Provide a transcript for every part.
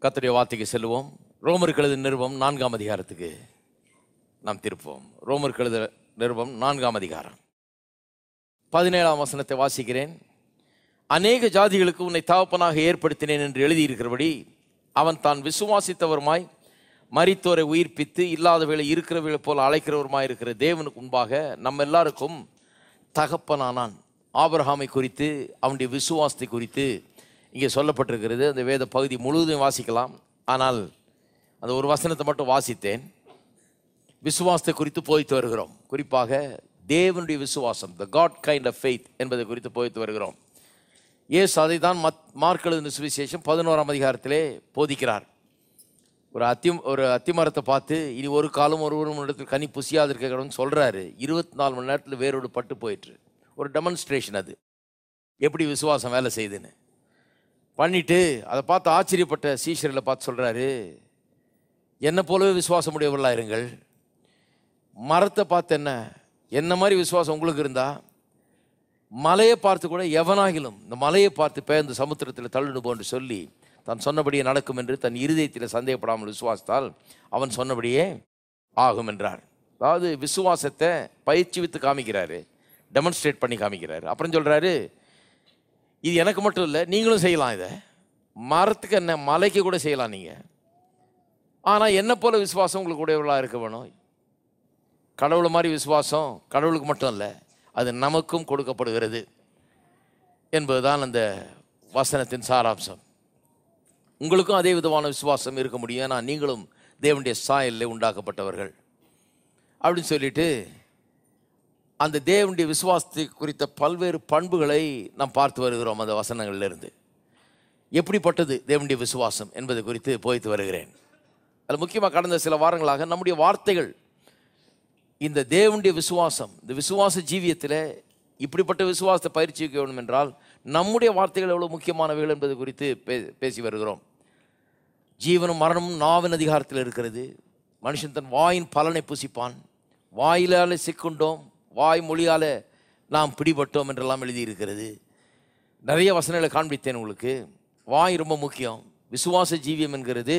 கர்த்தருடைய வார்த்தைக்கு செல்லுவோம். ரோமருக்கு எழுதின நிருபம் 4ஆம் அதிகாரத்துக்கு நாம் திருப்போம். ரோமருக்கு எழுதின நிருபம் 4ஆம் அதிகாரம் 17ஆம் வசனத்தை வாசிக்கிறேன். அநேக ஜாதிகளுக்கு உன்னை தகப்பனாக ஏற்படுத்தினேன் என்று எழுதியிருக்கிறபடி அவன் தான் விசுவாசித்தவருமாய் மரித்தோரை உயிர்ப்பித்து இல்லாதவேளை இருக்கிறவர்களை போல அழைக்கிறவருமாய் இருக்கிற தேவனுக்கு முன்பாக நம்ம எல்லாருக்கும் தகப்பனானான். ஆபிரகாமை குறித்து அவனுடைய விசுவாசத்தை குறித்து இங்கே சொல்லப்பட்டிருக்கிறது. அந்த வேத பகுதி முழுவதும் வாசிக்கலாம். ஆனால் அந்த ஒரு வசனத்தை மட்டும் வாசித்தேன். விசுவாசத்தை குறித்து போய்த்து வருகிறோம். குறிப்பாக தேவனுடைய விசுவாசம், த காட் கைண்ட் ஆஃப் ஃபெய்த் என்பதை குறித்து போய்த்து வருகிறோம். இயேசு அதை தான் மார்க் எழுதின சுவிசேஷம் 11ஆம் அதிகாரத்திலே போதிக்கிறார். ஒரு அத்திமரத்தை பார்த்து இனி ஒரு காலம் ஒரு இடத்துல கனி புசியாது இருக்கணும்னு சொல்கிறாரு. 24 மணி நேரத்தில் வேரோடு பட்டு போயிட்டு ஒரு டெமான்ஸ்ட்ரேஷன். அது எப்படி விசுவாசம் வேலை செய்யுதுன்னு பண்ணிட்டு அதை பார்த்து ஆச்சரியப்பட்ட சீஷர்களை பார்த்து சொல்கிறாரு, என்னை போலவே விசுவாசம் உடையவர்களாக இருங்கள். மரத்தை பார்த்து என்ன மாதிரி விசுவாசம் உங்களுக்கு இருந்தால் மலையை பார்த்து கூட எவனாகிலும் இந்த மலையை பார்த்து பெயர்ந்து சமுத்திரத்தில் தள்ளுடு போன்று சொல்லி தான் சொன்னபடியே நடக்கும் என்று தன் இருதயத்தில் சந்தேகப்படாமல் விசுவாசித்தால் அவன் சொன்னபடியே ஆகும் என்றார். அதாவது விசுவாசத்தை பயிற்சிவித்து காமிக்கிறாரு, டெமான்ஸ்ட்ரேட் பண்ணி காமிக்கிறாரு. அப்புறம் சொல்கிறாரு, இது எனக்கு மட்டும் இல்லை, நீங்களும் செய்யலாம். இதை மரத்துக்கு மலைக்கு கூட செய்யலாம் நீங்கள். ஆனால் என்ன போல விசுவாசம் உங்களுக்கு உடையவர்களாக இருக்க வேணும். கடவுளை மாதிரி விசுவாசம் கடவுளுக்கு மட்டும் இல்லை, அது நமக்கும் கொடுக்கப்படுகிறது என்பதுதான் அந்த வசனத்தின் சாராம்சம். உங்களுக்கும் அதே விதமான விசுவாசம் இருக்க முடியும். ஏன்னா நீங்களும் தேவனுடைய சாயலில் உண்டாக்கப்பட்டவர்கள் அப்படின்னு சொல்லிட்டு அந்த தேவனுடைய விசுவாசத்தை குறித்த பல்வேறு பண்புகளை நாம் பார்த்து வருகிறோம். அந்த வசனங்களிலிருந்து எப்படிப்பட்டது தேவனுடைய விசுவாசம் என்பது குறித்து போய்த்து வருகிறேன். அது முக்கியமாக கடந்த சில வாரங்களாக நம்முடைய வார்த்தைகள் இந்த தேவனுடைய விசுவாசம், இந்த விசுவாச ஜீவியத்தில் இப்படிப்பட்ட விசுவாசத்தை பயிற்சிக்க வேண்டும் என்றால் நம்முடைய வார்த்தைகள் எவ்வளோ முக்கியமானவைகள் என்பது குறித்து பேசி வருகிறோம். ஜீவனும் மரணமும் நாவின் அதிகாரத்தில் இருக்கிறது. மனுஷன் தன் வாயின் பலனை புசிப்பான். வாயிலால் சிக்குண்டோம், வாய் மொழியால் நாம் பிடிபட்டோம் என்றெல்லாம் எழுதியிருக்கிறது. நிறைய வசனங்களை காண்பித்தேன் உங்களுக்கு. வாய் ரொம்ப முக்கியம். விசுவாச ஜீவியம் என்கிறது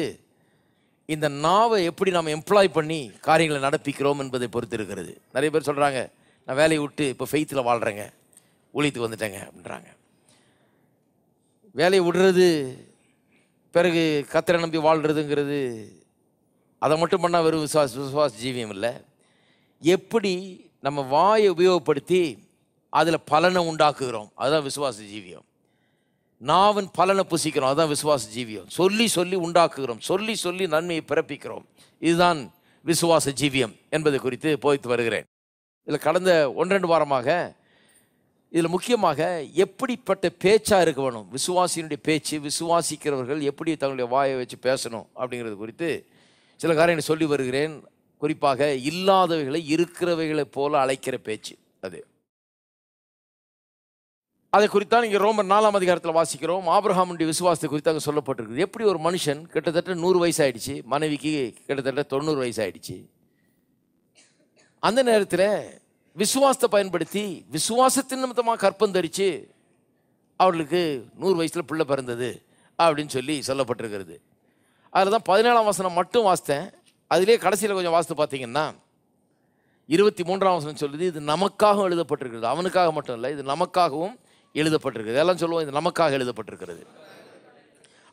இந்த நாவை எப்படி நாம் எம்ப்ளாய் பண்ணி காரியங்களை நடப்பிக்கிறோம் என்பதை பொறுத்து இருக்கிறது. நிறைய பேர் சொல்கிறாங்க, நான் வேலையை விட்டு இப்போ ஃபெய்த்தில் வாழ்கிறேங்க, ஊழியத்துக்கு வந்துட்டேங்க அப்படின்றாங்க. வேலையை விடுறது பிறகு கர்த்தரை நம்பி வாழ்கிறதுங்கிறது அதை மட்டும் பண்ணால் வெறும் விசுவாச ஜீவியம் இல்லை. எப்படி நம்ம வாயை உபயோகப்படுத்தி அதில் பலனை உண்டாக்குகிறோம், அதுதான் விசுவாச ஜீவியம். நாவின் பலனை புசிக்கிறோம், அதுதான் விசுவாச ஜீவியம். சொல்லி சொல்லி உண்டாக்குகிறோம், சொல்லி சொல்லி நன்மையை பிறப்பிக்கிறோம், இதுதான் விசுவாச ஜீவியம் என்பது குறித்து போய்த்து வருகிறேன். இதில் கடந்த 1-2 வாரமாக இதில் முக்கியமாக எப்படிப்பட்ட பேச்சாக இருக்க வேணும், விசுவாசியினுடைய பேச்சு, விசுவாசிக்கிறவர்கள் எப்படி தங்களுடைய வாயை வச்சு பேசணும் அப்படிங்கிறது குறித்து சில காரியங்களை சொல்லி வருகிறேன். குறிப்பாக இல்லாதவைகளை இருக்கிறவைகளை போல அழைக்கிற பேச்சு. அதை குறித்தான் இங்கே ரோமர் 4ஆம் அதிகாரத்தில் வாசிக்கிறோம். ஆபிரகாமுடைய விசுவாசத்தை குறித்து அங்கே சொல்லப்பட்டிருக்குது. எப்படி ஒரு மனுஷன் கிட்டத்தட்ட 100 வயசு ஆயிடுச்சு, மனைவிக்கு கிட்டத்தட்ட 90 வயசு ஆயிடுச்சு. அந்த நேரத்தில் விசுவாசத்தை பயன்படுத்தி விசுவாசத்தின் நிமித்தமாக கற்பம் தரித்து அவர்களுக்கு 100 வயசில் பிள்ளை பிறந்தது அப்படின்னு சொல்லி சொல்லப்பட்டிருக்கிறது. அதில் தான் 17ஆம் வசனம் மட்டும் வாசித்தேன். அதிலே கடைசியில் கொஞ்சம் வாசித்து பார்த்தீங்கன்னா 23ஆம் வசனம் சொல்லுது, இது நமக்காகவும் எழுதப்பட்டிருக்கிறது. அவனுக்காக மட்டும் இல்லை, இது நமக்காகவும் எழுதப்பட்டிருக்குது. எல்லாம் சொல்லுவோம், இது நமக்காக எழுதப்பட்டிருக்கிறது.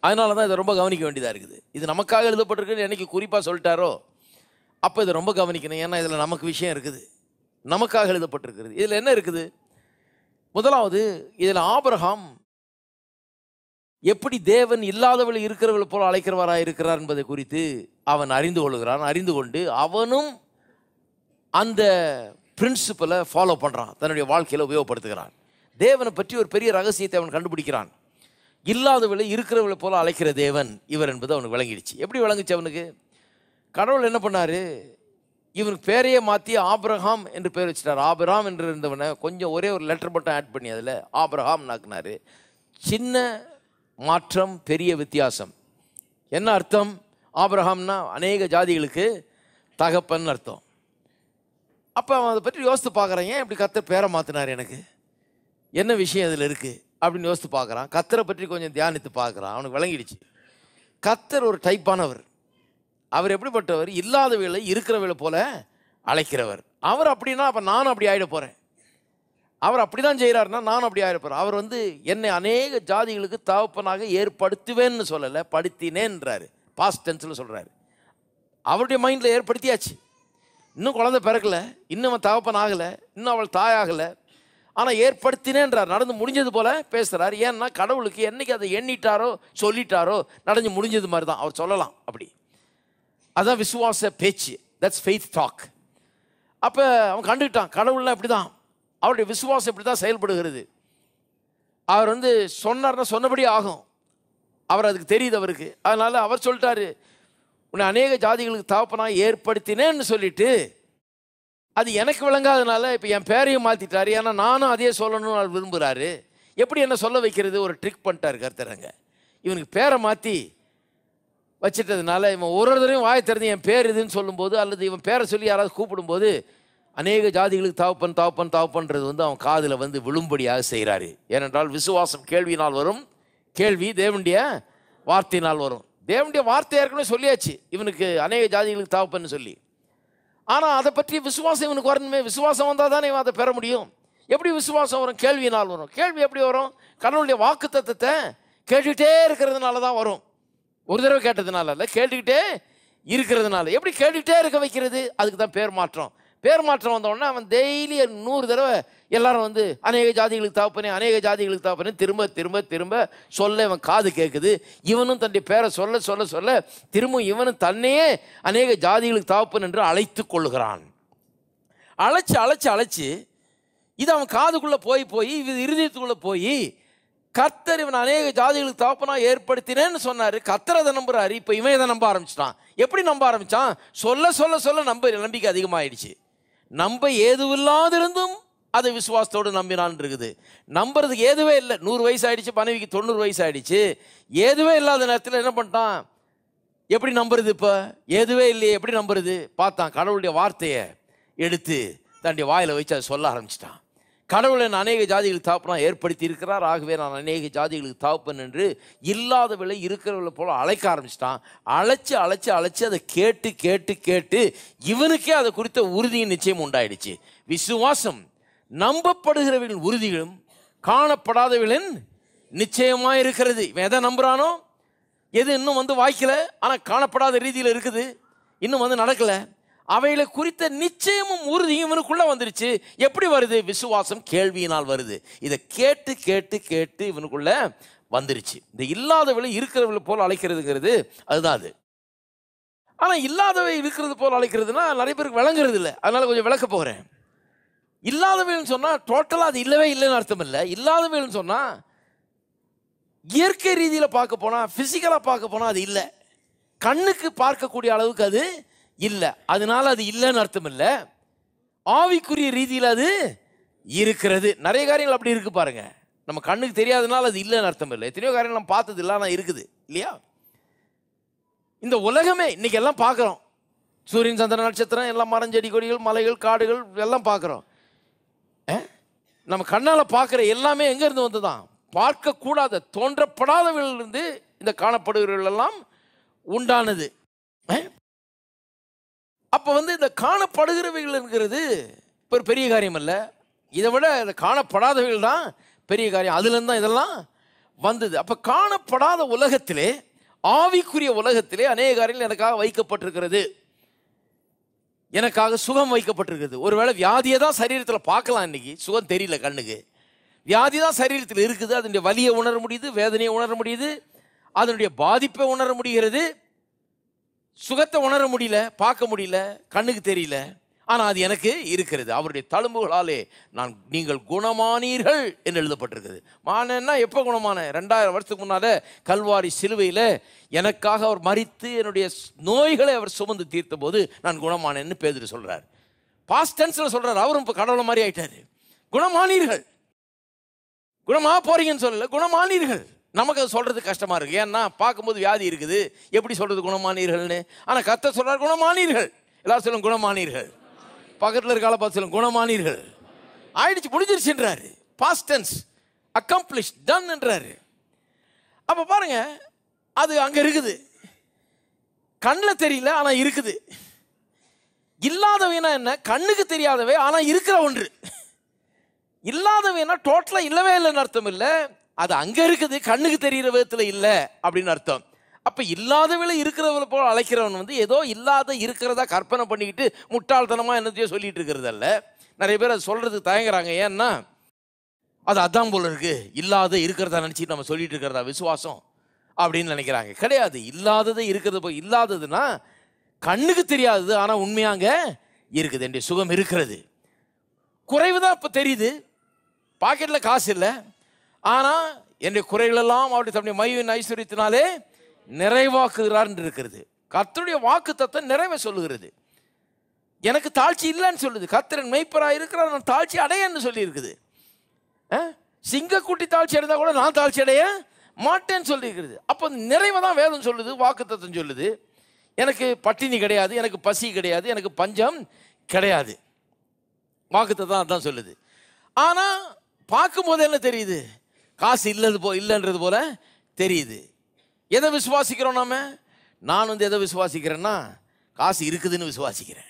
அதனால தான் இதை ரொம்ப கவனிக்க வேண்டியதாக இருக்குது. இது நமக்காக எழுதப்பட்டிருக்குன்னு என்னைக்கு குறிப்பாக சொல்லிட்டாரோ அப்போ இதை ரொம்ப கவனிக்கணும். ஏன்னா இதில் நமக்கு விஷயம் இருக்குது, நமக்காக எழுதப்பட்டிருக்கிறது. இதில் என்ன இருக்குது? முதலாவது, இதில் ஆபிரகாம் எப்படி தேவன் இல்லாதவளை இருக்கிறவளை போல அழைக்கிறவராக இருக்கிறார் என்பதை குறித்து அவன் அறிந்து கொள்கிறான். அறிந்து கொண்டு அவனும் அந்த பிரின்சிபலை ஃபாலோ பண்ணுறான், தன்னுடைய வாழ்க்கையில் உபயோகப்படுத்துகிறான். தேவனை பற்றி ஒரு பெரிய ரகசியத்தை அவன் கண்டுபிடிக்கிறான். இல்லாதவளை இருக்கிறவளை போல அழைக்கிற தேவன் இவர் என்பது அவனுக்கு விளங்கிடுச்சு. எப்படி விளங்குச்சு அவனுக்கு? கடவுள் என்ன பண்ணார், இவனுக்கு பேரையே மாற்றி ஆபிரகாம் என்று பேர் வச்சுட்டார். ஆபிரகாம் என்று இருந்தவனை கொஞ்சம் ஒரே ஒரு லெட்டர் மட்டும் ஆட் பண்ணி அதில் ஆபிரகாம் நாக்குனார். சின்ன மாற்றம், பெரிய வித்தியாசம். என்ன அர்த்தம்? ஆபிரகாம்னா அநேக ஜாதிகளுக்கு தகப்பன் அர்த்தம். அப்போ அவன் அதை பற்றி யோசித்து பார்க்குறான், ஏன் இப்படி கர்த்தர் பேரை மாற்றினார், எனக்கு என்ன விஷயம் இதில் இருக்குது அப்படின்னு யோசித்து பார்க்குறான். கர்த்தரை பற்றி கொஞ்சம் தியானித்து பார்க்குறான். அவனுக்கு விளங்கிடுச்சு, கர்த்தர் ஒரு டைப்பானவர். அவர் எப்படிப்பட்டவர்? இல்லாதவர்களை இருக்கிறவர்களை போல அழைக்கிறவர். அவர் அப்படின்னா அப்போ நானும் அப்படி ஆகிட போகிறேன். அவர் அப்படி தான் செய்கிறாருன்னா நானும் அப்படி ஆகிட போகிறேன். அவர் என்னை அநேக ஜாதிகளுக்கு தகப்பனாக ஏற்படுத்துவேன்னு சொல்லலை, படுத்தினேன்றாரு. பாஸ்ட் டென்ஸில் சொல்கிறாரு. அவருடைய மைண்டில் ஏற்படுத்தியாச்சு. இன்னும் குழந்தை பிறக்கலை, இன்னும் அவன் தகப்பன் ஆகலை, இன்னும் அவள் தாயாகலை, ஆனால் ஏற்படுத்தினேன்றார். நடந்து முடிஞ்சது போல் பேசுகிறார். ஏன்னா கடவுளுக்கு என்றைக்கு அதை எண்ணிட்டாரோ சொல்லிட்டாரோ நடந்து முடிஞ்சது மாதிரி தான் அவர் சொல்லலாம். அப்படி அதுதான் விசுவாச பேச்சு. That's faith talk. அப்போ அவன் கண்டுக்கிட்டான் கடவுள்லாம் இப்படி தான், அவருடைய விசுவாசம் இப்படி தான் செயல்படுகிறது. அவர் சொன்னார்னா சொன்னபடி ஆகும். அவர் அதுக்கு தெரியுது அவருக்கு. அதனால் அவர் சொல்லிட்டாரு, உன்னை அநேக ஜாதிகளுக்கு தகப்பனாக ஏற்படுத்தினேன்னு சொல்லிட்டு அது எனக்கு விளங்காதனால இப்போ என் பேரையும் மாற்றிட்டாரு. ஏன்னா நானும் அதே சொல்லணும்னு அவர் விரும்புகிறாரு. எப்படி என்ன சொல்ல வைக்கிறது? ஒரு ட்ரிக் பண்ணிட்டார் கர்த்தரங்க. இவனுக்கு பேரை மாற்றி வச்சிட்டதுனால இவன் ஒரு தடவையும் வாயை திறந்து என் பேர் இதுன்னு சொல்லும்போது, அல்லது இவன் பேரை சொல்லி யாராவது கூப்பிடும்போது அநேக ஜாதிகளுக்கு தகப்பன் தகப்பன் தகப்பன்றது அவன் காதில் விழும்படியாக செய்கிறாரு. ஏனென்றால் விசுவாசம் கேள்வியினால் வரும், கேள்வி தேவனுடைய வார்த்தையினால் வரும். தேவனுடைய வார்த்தை ஏற்கனவே சொல்லியாச்சு இவனுக்கு அநேக ஜாதிகளுக்கு தகப்பன்னு சொல்லி. ஆனால் அதை பற்றி விசுவாசம் இவனுக்கு வரணுமே. விசுவாசம் வந்தால் தானே இவன் அதை பெற முடியும். எப்படி விசுவாசம் வரும்? கேள்வியினால் வரும். கேள்வி எப்படி வரும்? கடவுளுடைய வாக்கு தத்தத்தை கேட்டுக்கிட்டே இருக்கிறதுனால தான் வரும். ஒரு தடவை கேட்டதுனால இல்லை, கேட்டுக்கிட்டே இருக்கிறதுனால. எப்படி கேட்டுக்கிட்டே இருக்க வைக்கிறது? அதுக்கு தான் பேர் மாற்றம். பேர் மாற்றம் வந்தோடனே அவன் டெய்லி 100 தடவை எல்லாரும் அநேக ஜாதிகளுக்கு தகப்பனே அநேக ஜாதிகளுக்கு தகப்பனே திரும்ப திரும்ப திரும்ப சொல்ல இவன் காது கேட்குது. இவனும் தன்னுடைய பேரை சொல்ல சொல்ல சொல்ல திரும்ப இவனும் தன்னையே அநேக ஜாதிகளுக்கு தகப்பன் என்று அழைத்து கொள்ளுகிறான். அழைச்சி அழைச்சி அழைச்சி இது அவன் காதுக்குள்ளே போய் போய் இது இருதயத்துக்குள்ளே போய் கர்த்தர் இவன் அநேக ஜாதிகளுக்கு தகப்பனாக ஏற்படுத்தினேன்னு சொன்னார். கர்த்தர் அதை நம்புறாரு. இப்போ இவன் இதை நம்ப ஆரம்பிச்சிட்டான். எப்படி நம்ப ஆரம்பித்தான்? சொல்ல சொல்ல சொல்ல நம்பிக்கை அதிகமாகிடுச்சு. நம்ப ஏதுவில்லாதிருந்தும் அதை விசுவாசத்தோடு நம்பினான் இருக்குது. நம்புறதுக்கு ஏதுவே இல்லை. 100 வயசு ஆகிடுச்சு, மனைவிக்கு 90 வயசு ஆகிடுச்சு. ஏதுவே இல்லாத நேரத்தில் என்ன பண்ணிட்டான்? எப்படி நம்புறது? இப்போ ஏதுவே இல்லையே, எப்படி நம்புறது? பார்த்தான், கடவுளுடைய வார்த்தையை எடுத்து தன்னுடைய வாயில் வச்சு அதை சொல்ல ஆரம்பிச்சிட்டான். கடவுளை நான் அநேக ஜாதிகளுக்கு தகப்பனாக ஏற்படுத்தி இருக்கிறார், ஆகவே நான் அநேக ஜாதிகளுக்கு தகப்பன் என்று இல்லாதவளை இருக்கிறவளை போல அழைக்க ஆரம்பிச்சிட்டான். அழைச்சி அழைச்சி அழைச்சி அதை கேட்டு கேட்டு கேட்டு இவனுக்கே அதை குறித்த உறுதியும் நிச்சயம் உண்டாயிடுச்சு. விசுவாசம் நம்பப்படுகிறவர்களின் உறுதிகளும் காணப்படாதவர்களின் நிச்சயமாக இருக்கிறது. இவன் எதை நம்புறானோ, எது இன்னும் வாய்க்கல ஆனால் காணப்படாத ரீதியில் இருக்குது, இன்னும் நடக்கலை, அவைகளை குறித்த நிச்சயமும் உறுதியும் இவனுக்குள்ள வந்துருச்சு. எப்படி வருது? விசுவாசம் கேள்வியினால் வருது. இதை கேட்டு கேட்டு கேட்டு இவனுக்குள்ள வந்துருச்சு. இந்த இல்லாதவளை இருக்கிறவளை போல் அழைக்கிறதுங்கிறது அதுதான் அது. ஆனால் இல்லாதவை இருக்கிறது போல் அழைக்கிறதுனா நிறைய பேருக்கு விளங்குறது இல்லை. அதனால கொஞ்சம் விளக்க போகிறேன். இல்லாதவைன்னு சொன்னால் டோட்டலாக அது இல்லவே இல்லைன்னு அர்த்தம் இல்லை. இல்லாதவைன்னு சொன்னால் இயற்கை ரீதியில் பார்க்க போனால், ஃபிசிக்கலாக பார்க்க போனால் அது இல்லை. கண்ணுக்கு பார்க்கக்கூடிய அளவுக்கு அது இல்லை, அதனால அது இல்லைன்னு அர்த்தம் இல்லை. ஆவிக்குரிய ரீதியில் அது இருக்கிறது. நிறைய காரியங்கள் அப்படி இருக்கு பாருங்க. நம்ம கண்ணுக்கு தெரியாதனால அது இல்லைன்னு அர்த்தம் இல்லை. எத்தனையோ காரியங்கள் நம்ம பார்த்தது இல்லை, ஆனால் இருக்குது இல்லையா? இந்த உலகமே இன்னைக்கு எல்லாம் பார்க்குறோம். சூரியன் சந்திர நட்சத்திரம் எல்லாம், மரம் செடி கொடிகள் மலைகள் காடுகள் எல்லாம் பார்க்குறோம். நம்ம கண்ணால் பார்க்குற எல்லாமே எங்கேருந்து வந்து தான்? பார்க்கக்கூடாத தோன்றப்படாதவர்களிலிருந்து இந்த காணப்படுகிறவர்கள் எல்லாம் உண்டானது. அப்போ இந்த காணப்படுகிறவைகள்ங்கிறது இப்போ ஒரு பெரிய காரியம் அல்ல. இதை விட இந்த காணப்படாதவைகள் தான் பெரிய காரியம். அதுலேருந்து தான் இதெல்லாம் வந்தது. அப்போ காணப்படாத உலகத்திலே, ஆவிக்குரிய உலகத்திலே அநேக காரியங்கள் எனக்காக வைக்கப்பட்டிருக்கிறது. எனக்காக சுகம் வைக்கப்பட்டிருக்கிறது. ஒருவேளை வியாதியை தான் சரீரத்தில் பார்க்கலாம், இன்னைக்கு சுகம் தெரியல கண்ணுக்கு. வியாதி தான் சரீரத்தில் இருக்குது. அதனுடைய வலியை உணர முடியுது, வேதனையை உணர முடியுது, அதனுடைய பாதிப்பை உணர முடிகிறது. சுகத்தை உணர முடியல, பார்க்க முடியல, கண்ணுக்கு தெரியல, ஆனால் அது எனக்கு இருக்கிறது. அவருடைய தழும்புகளாலே நீங்கள் குணமானீர்கள் என்று எழுதப்பட்டிருக்குது. மானன்னா எப்போ குணமான? 2000 வருஷத்துக்கு முன்னால கல்வாரி சிலுவையில் எனக்காக அவர் மரித்து என்னுடைய நோய்களை அவர் சுமந்து தீர்த்த போது நான் குணமானேன்னு பேதுரு சொல்றார். பாஸ்ட் டென்ஸில் சொல்றார். அவரும் இப்போ கடவுளை மாதிரி ஆயிட்டாரு. குணமானீர்கள், குணமாக போறீங்கன்னு சொல்லல, குணமானீர்கள். நமக்கு அது சொல்றது கஷ்டமா இருக்கு. ஏன்னா பார்க்கும்போது வியாதி இருக்குது, எப்படி சொல்றது குணமானீர்கள்னு? ஆனால் கர்த்தர் சொல்றார் குணமானீர்கள். எல்லாரும் சொல்லுங்க குணமானீர்கள். பக்கத்தில் இருக்கால பார்த்து சொல்லுங்க குணமானீர்கள். ஆயிடுச்சு, முடிஞ்சிருச்சுன்றாரு. பாஸ்ட் டென்ஸ், அக்கம்ப்ளிஷ், டன் என்றாரு. அப்போ பாருங்க, அது அங்கே இருக்குது. கண்ணில் தெரியல ஆனால் இருக்குது. இல்லாதவைனா என்ன? கண்ணுக்கு தெரியாதவை ஆனால் இருக்கிற ஒன்று. இல்லாதவைனா டோட்டலாக இல்லவே இல்லைன்னு அர்த்தம் இல்லை, அது அங்கே இருக்குது, கண்ணுக்கு தெரிகிற விதத்தில் இல்லை அப்படின்னு அர்த்தம். அப்போ இல்லாதவளை இருக்கிறவளை போல் அழைக்கிறவன் வந்து ஏதோ இல்லாத இருக்கிறதா கற்பனை பண்ணிக்கிட்டு முட்டாள்தனமாக என்னத்தையோ சொல்லிட்டு இருக்கிறதல்ல. நிறைய பேர் அது சொல்கிறதுக்கு தயங்குறாங்க. ஏன்னா அது அதான் போல இருக்கு, இல்லாத இருக்கிறதா நினச்சிட்டு நம்ம சொல்லிட்டு இருக்கிறதா விசுவாசம் அப்படின்னு நினைக்கிறாங்க. கிடையாது. இல்லாததை இருக்கிறது போய் இல்லாததுன்னா கண்ணுக்கு தெரியாதது ஆனால் உண்மையாங்க இருக்குது. என்னுடைய சுகம் இருக்கிறது. குறைவு தான் இப்போ தெரியுது, பாக்கெட்டில் காசு இல்லை, ஆனால் என்னுடைய குறைகளெல்லாம் அவருடைய தன்னுடைய மகிமையின் ஐஸ்வரியத்தினாலே நிறைவாக்குகிறார் என்று இருக்கிறது. கர்த்தருடைய வாக்கு தத்தம் நிறைவே சொல்லுகிறது. எனக்கு தாழ்ச்சி இல்லைன்னு சொல்லுது. கர்த்தரின் மெய்ப்பராக இருக்கிறார், நான் தாழ்ச்சி அடையன்னு சொல்லி இருக்குது. சிங்கக்குட்டி தாழ்ச்சி அடைந்தா கூட நான் தாழ்ச்சி அடைய மாட்டேன்னு சொல்லியிருக்கிறது. அப்போ நிறைவை தான் வேதம் சொல்லுது, வாக்கு தத்தம் சொல்லுது. எனக்கு பட்டினி கிடையாது, எனக்கு பசி கிடையாது, எனக்கு பஞ்சம் கிடையாது. வாக்கு தத்தம் அதான் சொல்லுது. ஆனால் பார்க்கும்போது என்ன தெரியுது? காசு இல்லைன்றது போல தெரியுது. எதை விசுவாசிக்கிறோம் நாம? நான் வந்து எதை விசுவாசிக்கிறேன்னா காசு இருக்குதுன்னு விசுவாசிக்கிறேன்.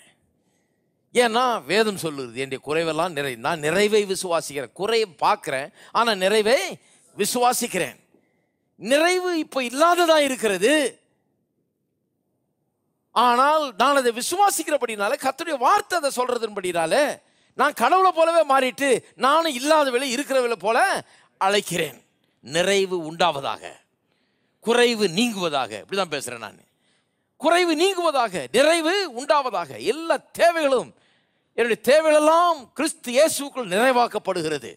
ஏன்னா வேதம் சொல்லுறது என்னுடைய குறைவெல்லாம் நான் நிறைவை விசுவாசிக்கிறேன். குறையை பார்க்குறேன் ஆனால் நிறைவை விசுவாசிக்கிறேன். நிறைவு இப்போ இல்லாததான் இருக்கிறது, ஆனால் நான் அதை விசுவாசிக்கிறபடினால, கர்த்தருடைய வார்த்தை அதை சொல்றதுன்படினால நான் கடவுளை போலவே மாறிட்டு நானும் இல்லாதவளை இருக்கிறவளை போல அழைக்கிறேன். நிறைவு உண்டாவதாக, குறைவு நீங்குவதாக. இப்படிதான் பேசுறேன் நான். குறைவு நீங்குவதாக, நிறைவு உண்டாவதாக. எல்லா தேவைகளும், என்னுடைய தேவைகளெல்லாம் கிறிஸ்து இயேசுக்குள் நிறைவாக்கப்படுகிறது.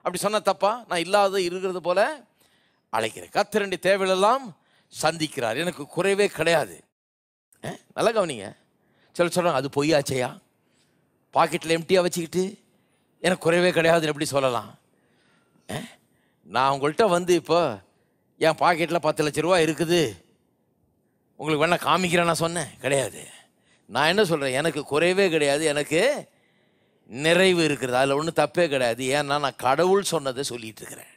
அப்படி சொன்ன தப்பா? நான் இல்லாத இருக்கிறது போல அழைக்கிறேன். கர்த்தருடைய தேவைகளெல்லாம் சந்திக்கிறார், எனக்கு குறைவே கிடையாது. நல்லா கவனிங்க. சில சொல்கிறாங்க அது பொய்யாச்சையா, பாக்கெட்டில் எம்டியாக வச்சுக்கிட்டு எனக்கு குறைவே கிடையாதுன்னு எப்படி சொல்லலாம்? நான் உங்கள்கிட்ட வந்து இப்போ என் பாக்கெட்டில் 10 லட்ச ரூபா இருக்குது உங்களுக்கு வேணா காமிக்கிறேன் நான் சொன்னேன்? கிடையாது. நான் என்ன சொல்கிறேன்? எனக்கு குறைவே கிடையாது, எனக்கு நிறைவு இருக்கிறது. அதில் ஒன்றும் தப்பே கிடையாது. ஏன்னா நான் கடவுள் சொன்னதை சொல்லிட்டு இருக்கிறேன்.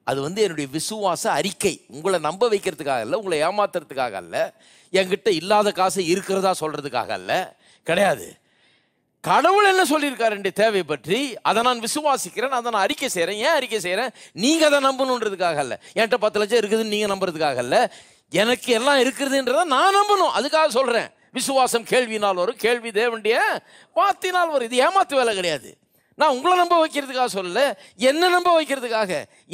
அது வந்து என்னுடைய விசுவாச அறிக்கை. உங்களை நம்ப வைக்கிறதுக்காக இல்லை, உங்களை ஏமாத்துறதுக்காக அல்ல, என்கிட்ட இல்லாத காசு இருக்கிறதா சொல்கிறதுக்காக அல்ல, கிடையாது. கடவுள் என்ன சொல்லியிருக்காரு என்னுடைய தேவை பற்றி, அதை நான் விசுவாசிக்கிறேன், அதை நான் அறிக்கை செய்கிறேன். ஏன் அறிக்கை செய்கிறேன்? நீங்கள் அதை நம்பணுன்றதுக்காக அல்ல, என்கிட்ட 10 லட்சம் இருக்குதுன்னு நீங்கள் நம்புறதுக்காக அல்ல, எனக்கு எல்லாம் இருக்குதுன்றதை நான் நம்பணும், அதுக்காக சொல்கிறேன். விசுவாசம் கேள்வினால் வரும், கேள்வி தேவனுடைய வார்த்தையினால் வரும். இது ஏமாத்து வேலை கிடையாது. நான் உங்களை நம்ப வைக்கிறதுக்காக சொல்லல, என்ன நம்ப வைக்கிறதுக்காக,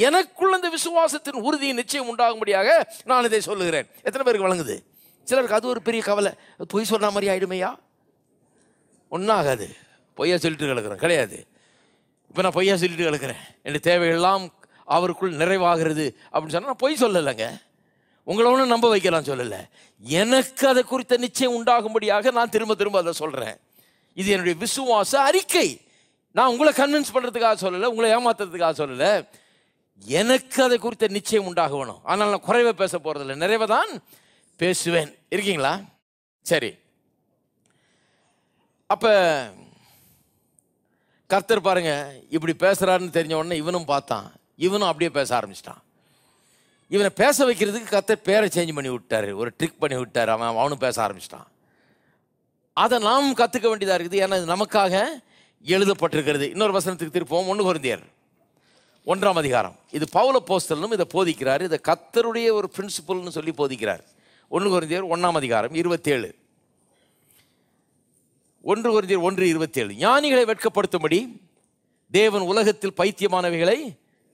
எனக்குள்ள இந்த விசுவாசத்தின் உறுதியை நிச்சயம் உண்டாகும்படியாக நான் இதை சொல்லுகிறேன். எத்தனை பேருக்கு வழங்குது? சிலருக்கு அது ஒரு பெரிய கவலை, பொய் சொன்ன மாதிரி ஆயிடுமையா? ஒன்றும் ஆகாது. பொய்யா சொல்லிட்டு கிடக்கிறேன்? கிடையாது. இப்போ நான் பொய்யா சொல்லிட்டு கிடக்கிறேன், என்னுடைய தேவையெல்லாம் அவருக்குள் நிறைவாகிறது அப்படின்னு சொன்னால் நான் பொய் சொல்லலைங்க. உங்களை ஒன்றும் நம்ப வைக்கலாம் சொல்லலை, எனக்கு அதை குறித்த நிச்சயம் உண்டாகும்படியாக நான் திரும்ப திரும்ப அதை சொல்கிறேன். இது என்னுடைய விசுவாச அறிக்கை. நான் உங்களை கன்வின்ஸ் பண்ணுறதுக்காக சொல்லலை, உங்களை ஏமாத்துறதுக்காக சொல்லலை, எனக்கு அதை குறித்த நிச்சயம் உண்டாக வேணும். ஆனால் நான் குறைவை பேச போகிறதில்லை, நிறைவை தான் பேசுவேன். இருக்கீங்களா? சரி. அப்போ கர்த்தர் பாருங்க இப்படி பேசுகிறாருன்னு தெரிஞ்ச உடனே இவனும் பார்த்தான், இவனும் அப்படியே பேச ஆரம்பிச்சிட்டான். இவனை பேச வைக்கிறதுக்கு கர்த்தர் பேரை சேஞ்ச் பண்ணி விட்டார், ஒரு ட்ரிக் பண்ணி விட்டார். அவனும் பேச ஆரம்பிச்சிட்டான். அதை நாம் கற்றுக்க வேண்டியதாக இருக்குது. ஏன்னா இது நமக்காக எழுதப்பட்டிருக்கிறது. இன்னொரு வசனத்துக்கு திருப்போம். 1 கொரிந்தியர் 1ஆம் அதிகாரம். இது பவுல் அப்போஸ்தலனும் இதை போதிக்கிறார். இதை கர்த்தருடைய ஒரு பிரின்சிபல்னு சொல்லி போதிக்கிறார். 1 கொரிந்தியர் 1ஆம் அதிகாரம் 27. 1 கொரிந்தியர் 1:27. ஞானிகளை வெட்கப்படுத்தும்படி தேவன் உலகத்தில் பைத்தியமானவைகளை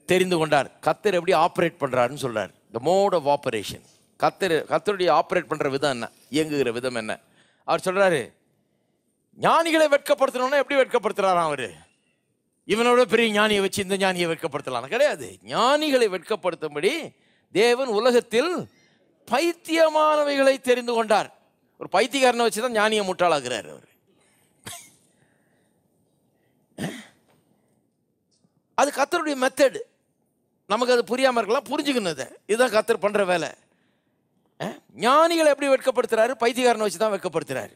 தெரிந்து கொண்டார். கர்த்தர் எப்படி ஆப்ரேட் பண்ணுறாருன்னு சொல்கிறார். The mode of operation. கர்த்தருடைய ஆப்ரேட் பண்ணுற விதம் என்ன, இயங்குகிற விதம் என்ன? அவர் சொல்கிறாரு, ஞானிகளை வெட்கப்படுத்தணும்னா எப்படி வெட்கப்படுத்துகிறாராம் அவர்? இவனோட பெரிய ஞானியை வச்சு இந்த ஞானியை வெட்கப்படுத்தலாம்? கிடையாது. ஞானிகளை வெட்கப்படுத்தும்படி தேவன் உலகத்தில் பைத்தியமானவைகளை தெரிந்து கொண்டார். ஒரு பைத்தியக்காரனை வச்சு தான் ஞானியை முட்டாளாக்குறாரு அவர். அது கர்த்தருடைய மெத்தடு. நமக்கு அது புரியாமல் இருக்கலாம், புரிஞ்சுக்கணும். இதுதான் கர்த்தர் பண்ணுற வேலை. ஞானிகளை எப்படி வெட்கப்படுத்துறாரு? பைத்தியக்காரனை வச்சு தான் வெட்கப்படுத்துறாரு.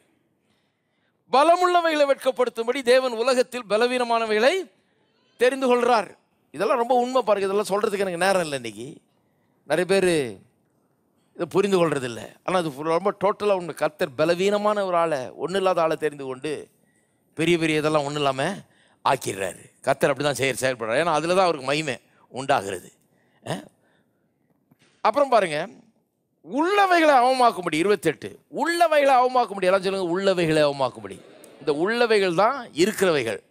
பலமுள்ளவைகளை வெட்கப்படுத்தும்படி தேவன் உலகத்தில் பலவீனமானவைகளை தெரிந்து கொள்கிறார். இதெல்லாம் ரொம்ப உண்மை பாருங்க. இதெல்லாம் சொல்கிறதுக்கு எனக்கு நேரம் இல்லை. இன்றைக்கி நிறைய பேர் இதை புரிந்து கொள்றது இல்லை. ஆனால் அது ரொம்ப டோட்டலாக ஒன்று. கர்த்தர் பலவீனமான ஒரு ஆளை, ஒன்றும் இல்லாத ஆளை தெரிந்து கொண்டு பெரிய பெரிய இதெல்லாம் ஒன்றும் இல்லாமல் ஆக்கிடுறாரு. கர்த்தர் அப்படி தான் செயல்படுறாரு. ஏன்னா அதில் தான் அவருக்கு மகிமை உண்டாகிறது. அப்புறம் பாருங்க, உள்ளவைகளை அவமாக்கும்படி 28 உள்ளவைகளை அவமாக்கும்படி எல்லாம் சொல்லுங்க. உள்ளவைகளை அவமாக்கும்படி. இந்த உள்ளவைகள் தான் இருக்கிறவைகள்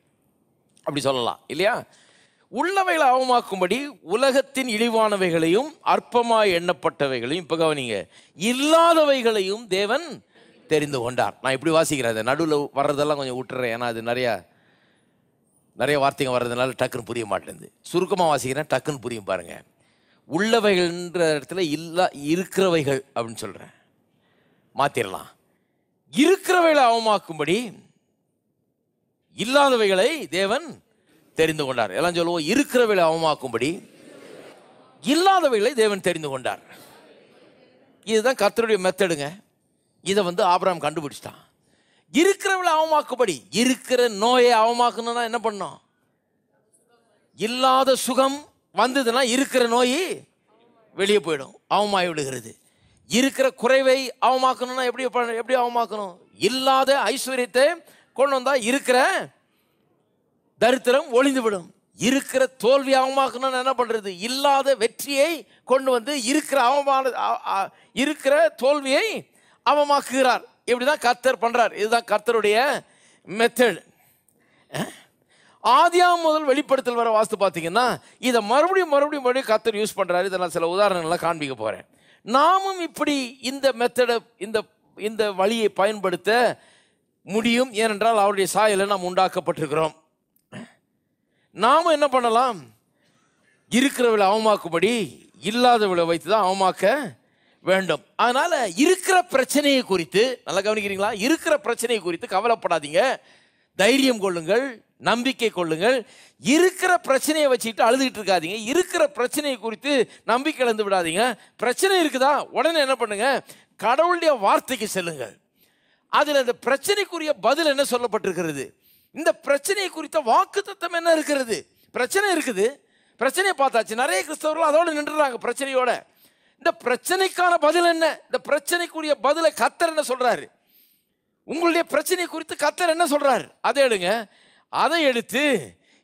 அப்படி சொல்லலாம் இல்லையா? உள்ளவைகளை அவமாக்கும்படி உலகத்தின் இழிவானவைகளையும் அற்பமாய் எண்ணப்பட்டவைகளையும், இப்போ கவனிங்க, இல்லாதவைகளையும் தேவன் தெரிந்து கொண்டார். நான் இப்படி வாசிக்கிறேன், நடுவில் வர்றதெல்லாம் கொஞ்சம் விட்டுறேன். ஏன்னா அது நிறைய வார்த்தைங்க வர்றதுனால டக்குன்னு புரிய மாட்டேங்குது. சுருக்கமாக வாசிக்கிறேன், டக்குன்னு புரியும் பாருங்க. உள்ளவைகள்ன்ற இடத்துல இருக்கிறவைகள் அப்படின்னு சொல்கிறேன், மாற்றிடலாம். இருக்கிறவைகளை அவமாக்கும்படி இல்லாதவைகளை தேவன் தெரிந்து கொண்டார். எல்லாம் சொல்லுவோம், இருக்கிறவைகளை அவமாக்கும்படி இல்லாதவைகளை தேவன் தெரிந்து கொண்டார். இதுதான் கர்த்தருடைய மெத்தடுங்க. இதை ஆபிரகாம் கண்டுபிடிச்சிட்டான். இருக்கிறவளை அவமாக்கும்படி. இருக்கிற நோயை அவமாக்கணும்னா என்ன பண்ணோம்? இல்லாத சுகம் வந்ததுன்னா இருக்கிற நோய் வெளியே போயிடும், அவமாகி விடுகிறது. இருக்கிற குறைவை அவமாக்கணும்னா எப்படி அவமாக்கணும்? இல்லாத ஐஸ்வர்யத்தை கொண்டு வந்தா இருக்கிற தரித்திரம் ஒளிந்து விடும். இருக்கிற தோல்வி அவமாக்கணும்னு என்ன பண்றது? இல்லாத வெற்றியை கொண்டு வந்து இருக்கிற தோல்வியை அவமாக்குகிறார். இப்படிதான் கர்த்தர் பண்றார். இதுதான் கர்த்தருடைய மெத்தட். ஆதியாம் முதல் வெளிப்படுத்தல் வர வாஸ்து பார்த்தீங்கன்னா இதை மறுபடியும் கர்த்தர் யூஸ் பண்றாரு. இதை நான் சில உதாரணங்கள்லாம் காண்பிக்க போறேன். நாமும் இப்படி இந்த மெத்தடை, இந்த வழியை பயன்படுத்த முடியும். ஏனென்றால் அவருடைய சாயலை நாம் உண்டாக்கப்பட்டிருக்கிறோம். நாம என்ன பண்ணலாம்? இருக்கிறவளை அவமாக்கும்படி இல்லாதவளை வைத்து தான் அவமாக்க வேண்டும். அதனால இருக்கிற பிரச்சனையை குறித்து நல்லா கவனிக்கிறீங்களா? இருக்கிற பிரச்சனையை குறித்து கவலைப்படாதீங்க, தைரியம் கொள்ளுங்கள், நம்பிக்கை கொள்ளுங்கள். இருக்கிற பிரச்சனையை வச்சுக்கிட்டு அழுதுகிட்டு இருக்காதீங்க. இருக்கிற பிரச்சனையை குறித்து நம்பிக்கை இழந்து விடாதீங்க. பிரச்சனை இருக்குதா, உடனே என்ன பண்ணுங்க? கடவுளுடைய வார்த்தைக்கு செல்லுங்கள். அதில் இந்த பிரச்சனைக்குரிய பதில் என்ன சொல்லப்பட்டிருக்கிறது, இந்த பிரச்சனையை குறித்த வாக்குத்தத்தம் என்ன இருக்கிறது? பிரச்சனை இருக்குது, பிரச்சனையை பார்த்தாச்சு. நிறைய கிறிஸ்தவர்கள் அதோடு நின்றுறாங்க பிரச்சனையோட. இந்த பிரச்சனைக்கான பதில் என்ன? இந்த பிரச்சனைக்குரிய பதிலை கர்த்தர் என்ன சொல்றாரு? உங்களுடைய பிரச்சனை குறித்து கர்த்தர் என்ன சொல்றாரு? அதை எடுங்க. அதை எடுத்து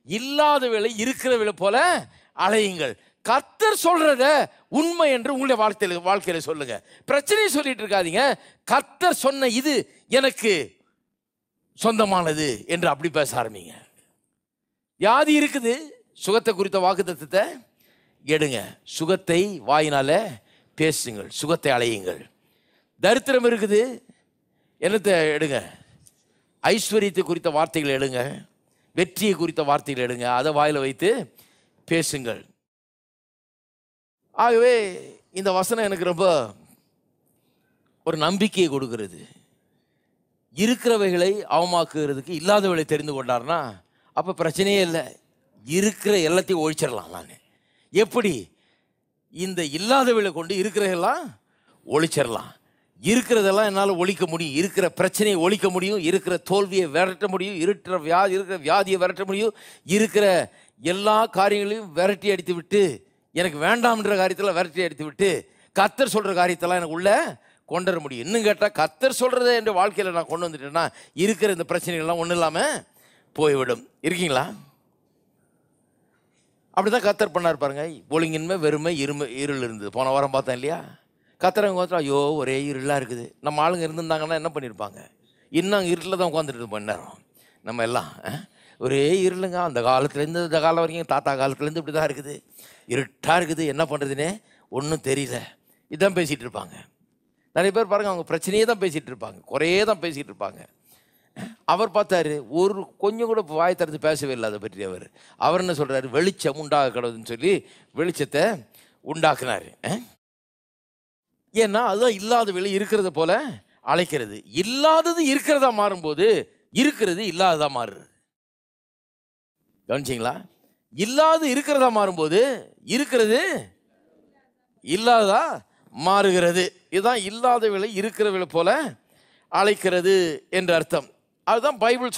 இல்லாதவளை இருக்கிறவளை போல அலையுங்கள். கர்த்தர் சொல்றத உண்மை என்று உங்களுடைய வாழ்க்கையில சொல்லுங்க. பிரச்சனையை சொல்லிட்டு இருக்காதீங்க. கர்த்தர் சொன்ன இது எனக்கு சொந்தமானது என்று அப்படி பேச ஆரம்பிங்க. வியாதி இருக்குது, சுகத்தை குறித்த வாக்குத்தத்தத்தை எடுங்க. சுகத்தை வாயினால பேசுங்கள், சுகத்தை அலையுங்கள். தரித்திரம் இருக்குது, என்னத்தை எடுங்க? ஐஸ்வர்யத்தை குறித்த வார்த்தைகளை எடுங்க, வெற்றியை குறித்த வார்த்தைகளை எடுங்க, அதை வாயில வைத்து பேசுங்கள். ஆகவே இந்த வசனம் எனக்கு ரொம்ப ஒரு நம்பிக்கையை கொடுக்கிறது. இருக்கிறவைகளை அவமாக்குகிறதுக்கு இல்லாதவளை தெரிந்து கொண்டார்னா அப்போ பிரச்சனையே இல்லை. இருக்கிற எல்லாத்தையும் ஒழிச்சிடலாம். நான் எப்படி இந்த இல்லாதவளை கொண்டு இருக்கிறதெல்லாம் ஒழிச்சிடலாம். இருக்கிறதெல்லாம் என்னால் ஒழிக்க முடியும். இருக்கிற பிரச்சனையை ஒழிக்க முடியும், இருக்கிற தோல்வியை விரட்ட முடியும், இருக்கிற வியாதியை விரட்ட முடியும், இருக்கிற எல்லா காரியங்களையும் விரட்டி அடித்து விட்டு, எனக்கு வேண்டாம்ன்ற காரியத்தெல்லாம் விரட்டி அடித்து விட்டு கர்த்தர் சொல்கிற காரியத்தெல்லாம் எனக்கு உள்ள கொண்டு வர முடியும். இன்னும் கேட்டால் கர்த்தர் சொல்கிறத என் வாழ்க்கையில் நான் கொண்டு வந்துட்டேன்னா இருக்கிற இந்த பிரச்சனைகள்லாம் ஒன்றும் இல்லாமல் போய்விடும். இருக்கீங்களா? அப்படி தான் கர்த்தர் பண்ணார் பாருங்க. ஒழுங்கின்மை, வெறுமை, இருள் இருந்தது. போன வாரம் பார்த்தேன் இல்லையா? கர்த்தரவங்க பார்த்தா ஐயோ ஒரே இருளாக இருக்குது. நம்ம ஆளுங்க இருந்திருந்தாங்கன்னா என்ன பண்ணியிருப்பாங்க? இன்னும் அங்கே இருட்டில் தான் உட்காந்துட்டு பண்ண நேரம் நம்ம எல்லாம் ஒரே இருளுங்க. அந்த காலத்துலேருந்து இந்த காலம் வரைக்கும், தாத்தா காலத்துலேருந்து இப்படி தான் இருக்குது, இருட்டாக இருக்குது, என்ன பண்ணுறதுன்னே ஒன்றும் தெரியல. இதுதான் பேசிகிட்டு இருப்பாங்க. நிறைய பேர் பாருங்கள், அவங்க பிரச்சனையே தான் பேசிகிட்டு இருப்பாங்க, குறையே தான் பேசிகிட்டு இருப்பாங்க. அவர் பார்த்தாரு, ஒரு கொஞ்சம் கூட வாய் திறந்து பேசவே இல்லை அதை பற்றி. அவர் என்ன சொல்கிறாரு? வெளிச்சம் உண்டாக கடவுதுன்னு சொல்லி வெளிச்சத்தை உண்டாக்குனார். ஏன்னா அதுதான் இல்லாத வெளி இருக்கிறத போல அழைக்கிறது. இல்லாதது இருக்கிறதா மாறும்போது இருக்கிறது இல்லாததா மாறுறது. கவனிச்சிங்களா? இல்லாது இருக்கிறதா மாறும்போது இருக்கிறது இல்லாததா மாறுகிறது. இதுதான் இல்லாத விலை இருக்கிற விலை போல அழைக்கிறது என்ற அர்த்தம். அதுதான் பைபிள்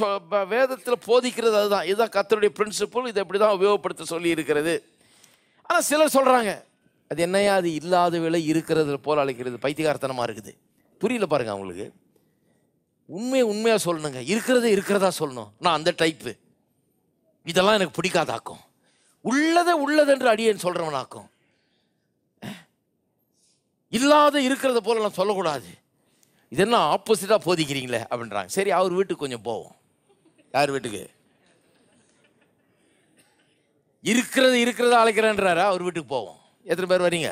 வேதத்தில் போதிக்கிறது. அதுதான், இதுதான் கர்த்தருடைய பிரின்சிபிள். இதை எப்படி தான் உபயோகப்படுத்த சொல்லி இருக்கிறது. ஆனால் சிலர் சொல்கிறாங்க, அது என்னையா அது இல்லாத வேலை இருக்கிறது போல் அழைக்கிறது, பைத்தியகாரத்தனமாக இருக்குது. புரியல பாருங்க அவங்களுக்கு. உண்மையாக சொல்லணுங்க, இருக்கிறதா சொல்லணும். நான் அந்த டைப்பு. இதெல்லாம் எனக்கு பிடிக்காதாக்கும். உள்ளதென்று அடியேன்னு சொல்கிறவனாக்கும். இல்லாத இருக்கிறத போல நான் சொல்லக்கூடாது. இதெல்லாம் ஆப்போசிட்டாக போதிக்கிறீங்களே அப்படின்றாங்க. சரி, அவர் வீட்டுக்கு கொஞ்சம் போவோம். யார் வீட்டுக்கு? இருக்கிறத அழைக்கிறேன்றாரா, அவர் வீட்டுக்கு போவோம். எத்தனை பேர் வரீங்க?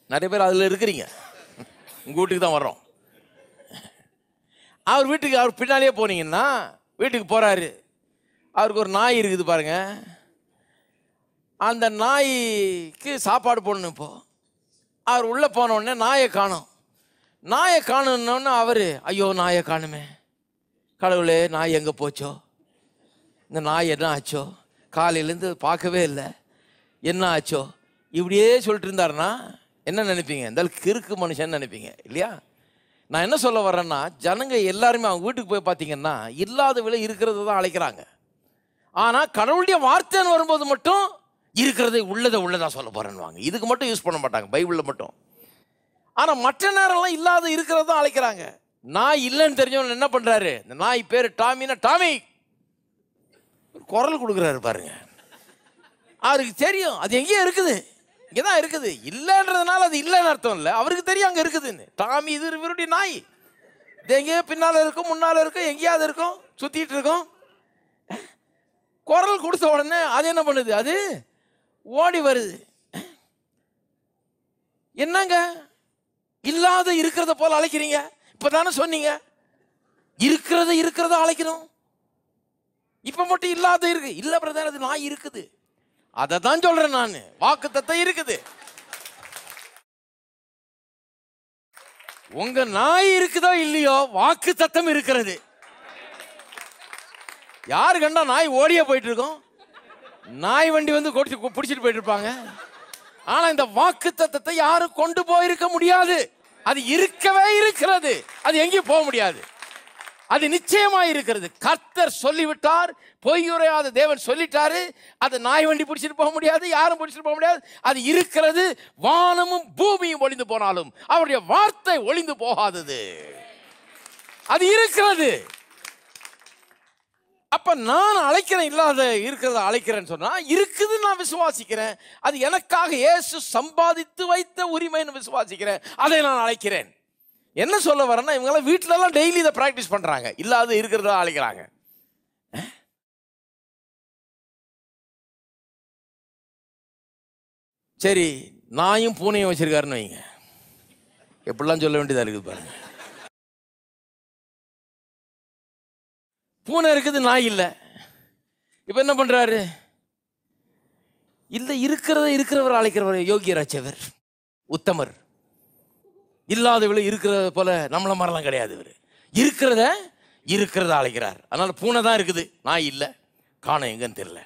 நிறைய பேர் அதில் இருக்கிறீங்க. உங்கள் வீட்டுக்கு தான் வர்றோம். அவர் வீட்டுக்கு அவர் பின்னாலேயே போனீங்கன்னா, வீட்டுக்கு போகிறாரு. அவருக்கு ஒரு நாய் இருக்குது பாருங்க. அந்த நாய்க்கு சாப்பாடு போடணும். இப்போ அவர் உள்ளே போனோடனே நாயை காணுன்னொன்னே அவர், ஐயோ நாயை காணுமே, கடவுளே நாய் எங்கே போச்சோ, இந்த நாய் என்ன ஆச்சோ, காலையிலேருந்து பார்க்கவே இல்லை, என்ன ஆச்சோ, இப்படியே சொல்லிட்டு இருந்தாருன்னா என்ன நினைப்பீங்க? இந்த கிறுக்கு மனுஷன் நினைப்பீங்க இல்லையா? நான் என்ன சொல்ல வரேன்னா, ஜனங்க எல்லாருமே அவங்க வீட்டுக்கு போய் பார்த்தீங்கன்னா இல்லாத விலை இருக்கிறது தான் அழைக்கிறாங்க. ஆனால் கடவுளுடைய வார்த்தைன்னு வரும்போது மட்டும் இருக்கிறது உள்ளதா சொல்ல போகிறேன்னுவாங்க. இதுக்கு மட்டும் யூஸ் பண்ண மாட்டாங்க, பைபிளில் மட்டும். ஆனால் மற்ற நேரம்லாம் இல்லாத இருக்கிறது தான் அழைக்கிறாங்க. நாய் இல்லைன்னு தெரிஞ்சவன் என்ன பண்ணுறாரு? இந்த நாய் பேர் டாமின்னா டாமி குரல் கொடுக்குறாரு பாருங்க. அவருக்கு தெரியும் அது எங்கேயோ இருக்குது, இங்கே தான் இருக்குது. இல்லைன்றதுனால அது இல்லைன்னு அர்த்தம் இல்லை, அவருக்கு தெரியும் அங்கே இருக்குதுன்னு. டாமி இது இவருடைய நாய். இது எங்கேயோ பின்னால் இருக்கும், முன்னால் இருக்கும், எங்கேயாவது இருக்கும், சுற்றிட்டு இருக்கும். குரல் கொடுத்த உடனே அது என்ன பண்ணுது? அது ஓடி வருது. என்னங்க இல்லாத இருக்கிறத போல அழைக்கிறீங்க? இப்பதானே சொன்னீங்க இருக்கிறத அழைக்கணும். இப்ப மட்டும் இல்லாத இருக்கு. இல்ல பிரதர், அது நாய் இருக்குது. அதை தான் சொல்றேன் நான். வாக்குத்தத்தம் இருக்குது. உங்க நாய் இருக்குதோ இல்லையோ, வாக்குத்தத்தம் இருக்கிறது. யாரு கண்டா நாய் ஓடியே போயிட்டு இருக்கோம், நாய் வண்டி வந்து பிடிச்சிட்டு போயிட்டு இருப்பாங்க. ஆனா இந்த வாக்குத்தத்தத்தை யாரும் கொண்டு போயிருக்க முடியாது. அது இருக்கவே இருக்கிறது, அது எங்கேயும் போக முடியாது. அது நிச்சயமாக இருக்கிறது. கர்த்தர் சொல்லிவிட்டார், பொய்யுரையாத தேவன் சொல்லிட்டாரு. அது நாய் வண்டி பிடிச்சிட்டு போக முடியாது, யாரும் பிடிச்சிட்டு போக முடியாது. அது இருக்கிறது. வானமும் பூமியும் ஒளிந்து போனாலும் அவருடைய வார்த்தை ஒளிந்து போகாதது. அது இருக்கிறது. அப்ப நான் அழைக்கிறேன், இல்லாத இருக்கிறத அழைக்கிறேன்னு சொன்னா இருக்குது. நான் விசுவாசிக்கிறேன், அது எனக்காக இயேசு சம்பாதித்து வைத்த உரிமைன்னு விசுவாசிக்கிறேன், அதை நான் அழைக்கிறேன். என்ன சொல்ல வரேன்னா, இவங்கெல்லாம் வீட்டிலலாம் டெய்லி இதை ப்ராக்டிஸ் பண்றாங்க, இல்லாத இருக்கிறத அழைக்கிறாங்க. சரி, நாயும் பூனையும் வச்சிருக்காருன்னு வைங்க, எப்படிலாம் சொல்ல வேண்டியதா இருக்குது பாருங்க. பூனை இருக்குது, நாய் இல்லை. இப்ப என்ன பண்றாரு? இல்லை, இருக்கிறவர் அழைக்கிறவர் யோகியராச்சவர், உத்தமர். இல்லாத விலை இருக்கிறத போல நம்மள மாதிரிலாம் கிடையாது. இவர் இருக்கிறத அழைக்கிறார். அதனால பூனை தான் இருக்குது, நாய் இல்லை, காணோம், எங்கன்னு தெரியல.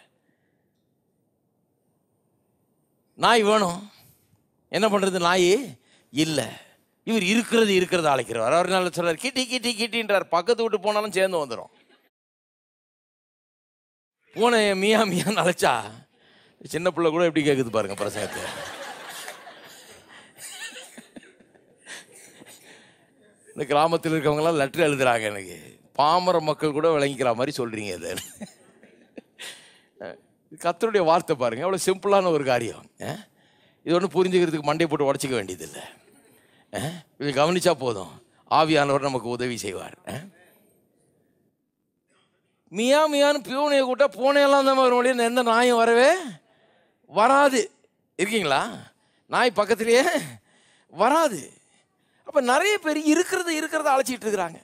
நாய் வேணும், என்ன பண்றது? நாய் இல்லை. இவர் இருக்கிறத அழைக்கிறவர். அவர் நல்ல சொல்றாரு, கிட்டி கிட்டி கிட்டின்றார். பக்கத்து விட்டு போனாலும் சேர்ந்து வந்துடும். பூனை மியா மியான்னு அழைச்சா சின்ன பிள்ளை கூட எப்படி கேட்குது பாருங்க பிரசங்கத்தை. இந்த கிராமத்தில் இருக்கவங்களாம் லெட்டர் எழுதுறாங்க எனக்கு. பாமர மக்கள் கூட விளங்கிக்கிற மாதிரி சொல்றீங்க. இது கர்த்தருடைய வார்த்தை பாருங்க, அவ்வளோ சிம்பிளான ஒரு காரியம். இது ஒன்றும் புரிஞ்சுக்கிறதுக்கு மண்டை போட்டு உடச்சிக்க வேண்டியதில்லை. இது கவனிச்சா போதும், ஆவியானவர் நமக்கு உதவி செய்வார். மியா மியான்னு பூனையை கூட்டா பூனையெல்லாம் தான் வரும், எந்த நாயும் வரவே வராது. இருக்கீங்களா? நாய் பக்கத்திலேயே வராது. அப்ப நிறைய பேர் இருக்கிறத அழைச்சிட்டு இருக்கிறாங்க.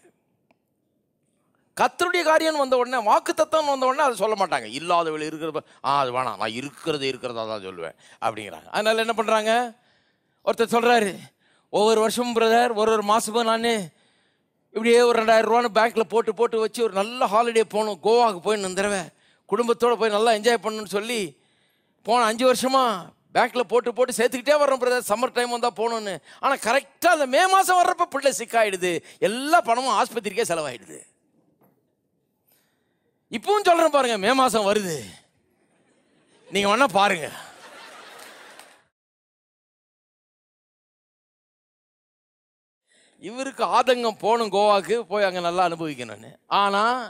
கர்த்தருடைய காரியம் வந்த உடனே, வாக்கு தத்தம் வந்த உடனே அதை சொல்ல மாட்டாங்க. இல்லாத வேலை இருக்கிறத அது வேணாம், நான் இருக்கிறதா தான் சொல்லுவேன் அப்படிங்கிறாங்க. அதனால என்ன பண்றாங்க? ஒருத்தர் சொல்றாரு, ஒவ்வொரு வருஷமும் பிரதர், ஒரு மாசமும் நான் இப்படியே ஒரு 2000 ரூபான்னு பேங்க்கில் போட்டு வச்சு ஒரு நல்ல ஹாலிடே போகணும், கோவாவுக்கு போய் இந்த தடவை குடும்பத்தோடு போய் நல்லா என்ஜாய் பண்ணணும்னு சொல்லி போன 5 வருஷமாக பேங்க்கில் போட்டு சேர்த்துக்கிட்டே வர்றோம் பிரதர், சம்மர் டைம் வந்தால் போகணுன்னு. ஆனால் கரெக்டாக அந்த மே மாதம் வர்றப்ப பிள்ளை சிக்காயிடுது, எல்லா பணமும் ஆஸ்பத்திரிக்கே செலவாயிடுது. இப்பவும் சொல்கிறேன் பாருங்க, மே மாதம் வருது, நீங்கள் வேணா பாருங்க. இவருக்கு ஆதங்கம் போகணும் கோவாக்கு, போய் அங்கே நல்லா அனுபவிக்கணும்னு. ஆனால்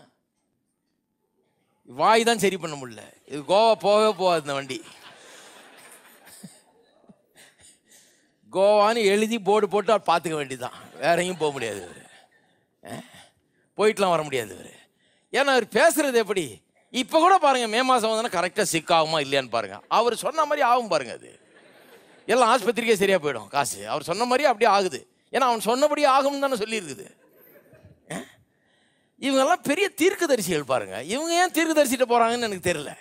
வாய் தான் சரி பண்ண முடியல. இது கோவா போகவே போகாது இந்த வண்டி. கோவான்னு எழுதி போர்டு போட்டு அவர் பார்த்துக்க வேண்டியதுதான், வேற எங்கேயும் போக முடியாது. இவர் போயிட்டுலாம் வர முடியாது. இவர் ஏன்னா அவர் பேசுறது எப்படி, இப்போ கூட பாருங்க, மே மாதம் வந்தோன்னா கரெக்டாக சிக் ஆகுமா இல்லையான்னு பாருங்க. அவர் சொன்ன மாதிரி ஆகும் பாருங்க. அது எல்லாம் ஆஸ்பத்திரிக்கே சரியாக போயிடும் காசு. அவர் சொன்ன மாதிரி அப்படியே ஆகுது. ஏன்னா அவன் சொன்னபடியே ஆகும்னு தானே சொல்லியிருக்குது. இவங்கெல்லாம் பெரிய தீர்க்கதரிசிகள் பாருங்க. இவங்க ஏன் தீர்க்கதரிசிட்டு போகிறாங்கன்னு எனக்கு தெரியல.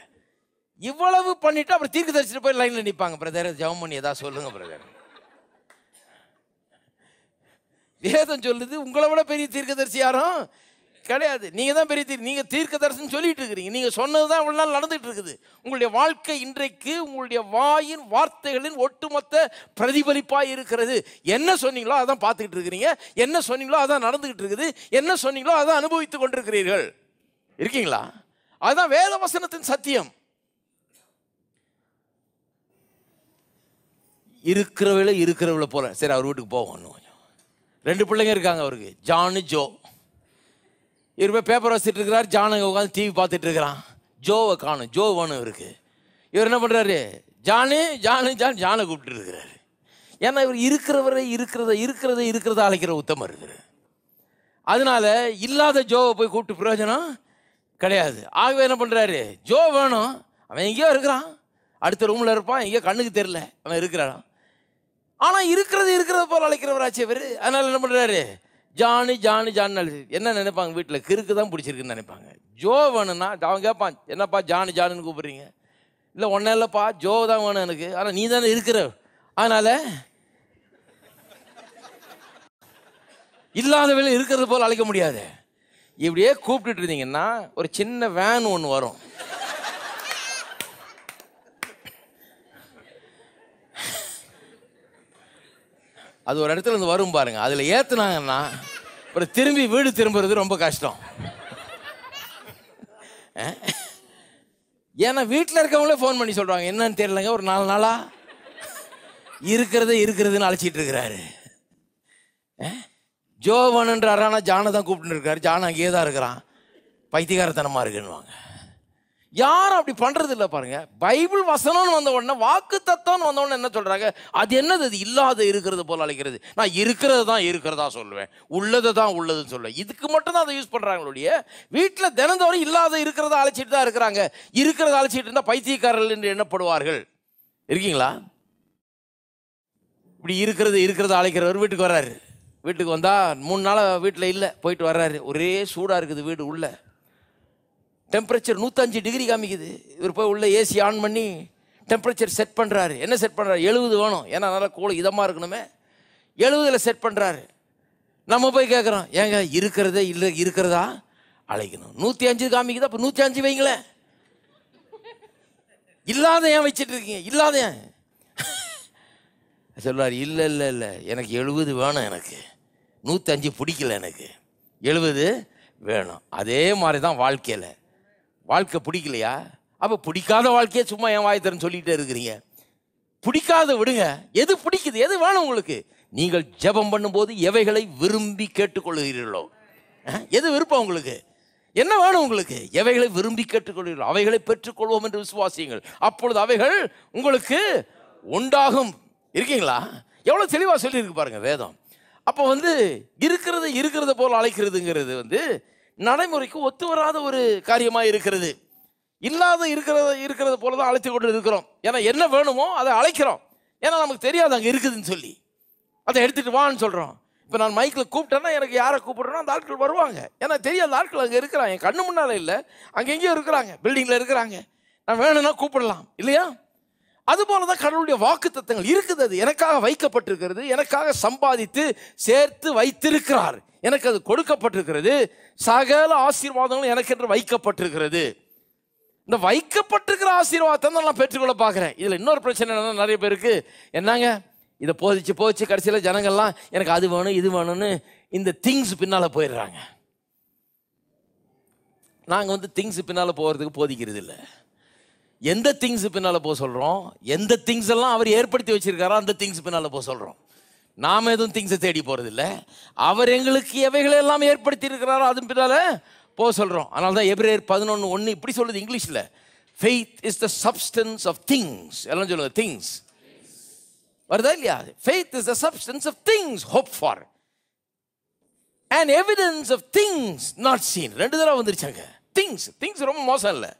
இவ்வளவு பண்ணிட்டு அப்புறம் தீர்க்கதரிசிட்டு போய் லைனில் நிற்பாங்க. பிரதர் ஜெபம் பண்ணி ஏதாவது சொல்லுங்க பிரதர். வேதம் சொல்லுது உங்களை விட பெரிய தீர்க்கதரிசி யாரும் கிடையாது. நீங்கள் தான் பெரிய நீங்கள் தீர்க்கதரிசின்னு சொல்லிட்டு இருக்கிறீங்க. நீங்கள் சொன்னது தான் இவ்வளோ நாள் நடந்துகிட்டு இருக்குது. உங்களுடைய வாழ்க்கை இன்றைக்கு உங்களுடைய வாயின் வார்த்தைகளின் ஒட்டுமொத்த பிரதிபலிப்பாக இருக்கிறது. என்ன சொன்னீங்களோ அதான் பார்த்துக்கிட்டு இருக்கிறீங்க, என்ன சொன்னீங்களோ அதான் நடந்துகிட்டு இருக்குது, என்ன சொன்னீங்களோ அதான் அனுபவித்துக் கொண்டிருக்கிறீர்கள். இருக்கீங்களா? அதுதான் வேத வசனத்தின் சத்தியம். இருக்கிறவள போல. சரி, அவர் வீட்டுக்கு போவோம். 2 பிள்ளைங்க இருக்காங்க அவருக்கு, ஜானு ஜோ. இவர் போய் பேப்பர் வச்சுட்டு இருக்கிறார், ஜானுங்க உட்காந்து டிவி பார்த்துட்டு இருக்கிறான். ஜோவை காணும், ஜோ வேணும் இவருக்கு. இவர் என்ன பண்ணுறாரு, ஜானை கூப்பிட்டு இருக்கிறாரு. ஏன்னா இவர் இருக்கிறத அழைக்கிற உத்தமம் இருக்கிறார். அதனால இல்லாத ஜோவை போய் கூப்பிட்டு பிரயோஜனம் கிடையாது. ஆகவே என்ன பண்ணுறாரு, ஜோ வேணும், அவன் எங்கேயோ இருக்கிறான், அடுத்த ரூமில் இருப்பான், எங்கேயோ கண்ணுக்கு தெரியல அவன் இருக்கிறான். ஆனால் இருக்கிறத போல் அழைக்கிறவராச்சு இவர். அதனால் என்ன பண்ணுறாரு, ஜானு என்ன நினைப்பாங்க, வீட்டில் கிறுக்கு தான் பிடிச்சிருக்குன்னு நினைப்பாங்க. ஜோ வேணும்னா அவன் கேட்பான், என்னப்பா ஜானுன்னு கூப்பிட்றீங்க? இல்லை ஒன்றும் இல்லைப்பா, ஜோ தான் வேணும் எனக்கு. ஆனால் நீ தானே இருக்கிற, அதனால் இல்லாதவர்கள் இருக்கிறது போல் அழைக்க முடியாது. இப்படியே கூப்பிட்டுட்டு இருந்தீங்கன்னா ஒரு சின்ன வேன் ஒன்று வரும். அது ஒரு இடத்துல இருந்து வரும் பாருங்க, அதில் ஏற்றுனாங்கன்னா அப்புறம் திரும்பி வீடு திரும்புறது ரொம்ப கஷ்டம். ஏன்னா வீட்டில் இருக்கவங்களே ஃபோன் பண்ணி சொல்கிறாங்க, என்னன்னு தெரியலங்க, ஒரு 4 நாளாக இருக்கிறதுன்னு அழைச்சிட்டு இருக்கிறாரு. ஜோவனுன்றார், ஆனால் ஜானை தான் கூப்பிட்டு இருக்காரு. ஜான் அங்கேயே தான் இருக்கிறான், பைத்தியகாரத்தனமாக இருக்குன்னுவாங்க. யாரும் அப்படி பண்றது இல்லை பாருங்க. பைபிள் வசனம்னு வந்த உடனே, வாக்கு தத்துவம்னு வந்த உடனே என்ன சொல்றாங்க, அது என்னது, அது இல்லாத இருக்கிறது போல அழைக்கிறது. நான் இருக்கிறது தான் இருக்கிறதா சொல்லுவேன், உள்ளதை தான் உள்ளதுன்னு சொல்லுவேன். இதுக்கு மட்டும் தான் அதை யூஸ் பண்றாங்களுடைய. வீட்டில் தினந்தோறும் இல்லாத இருக்கிறத அழைச்சிட்டு தான் இருக்கிறாங்க. இருக்கிறத அழைச்சிட்டு இருந்தால் பைத்தியக்காரர்கள் என்று எண்ணப்படுவார்கள். இருக்கீங்களா? இப்படி இருக்கிறத அழைக்கிறவர் வீட்டுக்கு வர்றாரு. வீட்டுக்கு வந்தா 3 நாளாக வீட்டில் இல்லை, போயிட்டு வர்றாரு. ஒரே சூடாக இருக்குது வீடு, உள்ள டெம்பரேச்சர் 105 டிகிரி காமிக்குது. இவர் போய் உள்ள ஏசி ஆன் பண்ணி டெம்பரேச்சர் செட் பண்ணுறாரு. என்ன செட் பண்ணுறாரு, 70 வேணும், ஏன்னா நல்லா கூழ் இதமாக இருக்கணுமே. 70ல் செட் பண்ணுறாரு. நம்ம போய் கேட்குறோம், ஏங்க இருக்கிறதே இல்லை, இருக்கிறதா அழைக்கணும். 105 காமிக்குது, அப்போ 105 வைங்களேன். இல்லாத ஏன் வச்சுட்டு இருக்கீங்க, இல்லாத ஏன் சொல்லுவார். இல்லை எனக்கு 70 வேணும், எனக்கு 105 பிடிக்கல, எனக்கு 70 வேணும். அதே மாதிரி தான் வாழ்க்கை பிடிக்கலையா? அப்போ பிடிக்காத வாழ்க்கையே சும்மா என் வாய் தரேன்னு சொல்லிகிட்டே இருக்கிறீங்க. பிடிக்காத விடுங்க, எது பிடிக்குது, எது வேணும் உங்களுக்கு? நீங்கள் ஜெபம் பண்ணும்போது எவைகளை விரும்பி கேட்டுக்கொள்கிறீர்களோ, எது விருப்பம் உங்களுக்கு, என்ன வேணும் உங்களுக்கு, எவைகளை விரும்பி கேட்டுக்கொள்கிறீர்களோ அவைகளை பெற்றுக்கொள்வோம் என்று விசுவாசியுங்கள், அப்பொழுது அவைகள் உங்களுக்கு உண்டாகும். இருக்கீங்களா? எவ்வளோ தெளிவாக சொல்லியிருக்கு பாருங்க வேதம். அப்போ இருக்கிறத போல் அழைக்கிறதுங்கிறது நடைமுறைக்கு ஒத்து வராத ஒரு காரியமாக இருக்கிறது. இல்லாத இருக்கிறத போல தான் அழைத்து கொண்டு இருக்கிறோம். ஏன்னா என்ன வேணுமோ அதை அழைக்கிறோம். ஏன்னா நமக்கு தெரியாது அங்கே இருக்குதுன்னு சொல்லி அதை எடுத்துகிட்டு வான்னு சொல்கிறோம். இப்போ நான் மைக்கில் கூப்பிட்டேன்னா எனக்கு யாரை கூப்பிட்றேன்னா அந்த ஆட்கள் வருவாங்க. ஏன்னா தெரியாத ஆட்கள் அங்கே இருக்கிறாங்க, என் கண்ணு முன்னால் இல்லை, அங்கே எங்கேயும் இருக்கிறாங்க, பில்டிங்கில் இருக்கிறாங்க. நான் வேணும்னா கூப்பிடலாம் இல்லையா? அதுபோல தான் கடவுளுடைய வாக்குத்தத்தங்கள் இருக்குது. அது எனக்காக வைக்கப்பட்டிருக்கிறது, எனக்காக சம்பாதித்து சேர்த்து வைத்திருக்கிறார், எனக்கு அது கொடுக்கப்பட்டிருக்கிறது. சகல ஆசீர்வாதங்களும் எனக்கு என்று வைக்கப்பட்டிருக்கிறது. இந்த வைக்கப்பட்டிருக்கிற ஆசீர்வாதத்தை தான் நான் பெற்றுக்கொள்ள பார்க்குறேன். இதில் இன்னொரு பிரச்சனை என்னன்னா, நிறைய பேருக்கு என்னங்க இதை போதிச்சு கடைசியில் ஜனங்கள்லாம் எனக்கு அது வேணும் இது வேணும்னு இந்த திங்ஸ் பின்னால் போயிடுறாங்க. நாங்கள் திங்ஸ் பின்னால் போகிறதுக்கு போதிக்கிறது இல்லை. எந்த திங்ஸ் பின்னால் போக சொல்கிறோம், எந்த திங்ஸ் எல்லாம் அவர் ஏற்படுத்தி வச்சிருக்காரோ அந்த திங்ஸ் பின்னால் போக சொல்கிறோம். நாம் எதுவும் திங்ஸை தேடி போகிறதில்ல. அவர் எங்களுக்கு எவைகளை எல்லாம் ஏற்படுத்தி இருக்கிறாரோ அதன் பின்னால் போக சொல்கிறோம். அதனால தான் எபிரேயர் 11:1 இப்படி சொல்லுது இங்கிலீஷில், faith is the substance of things. எல்லாம் சொல்லுங்க, things வருதா இல்லையா? faith is the substance of things hoped for and evidence of things not seen. 2 தடவை வந்துருச்சாங்க. திங்ஸ் ரொம்ப மோசம் இல்லை,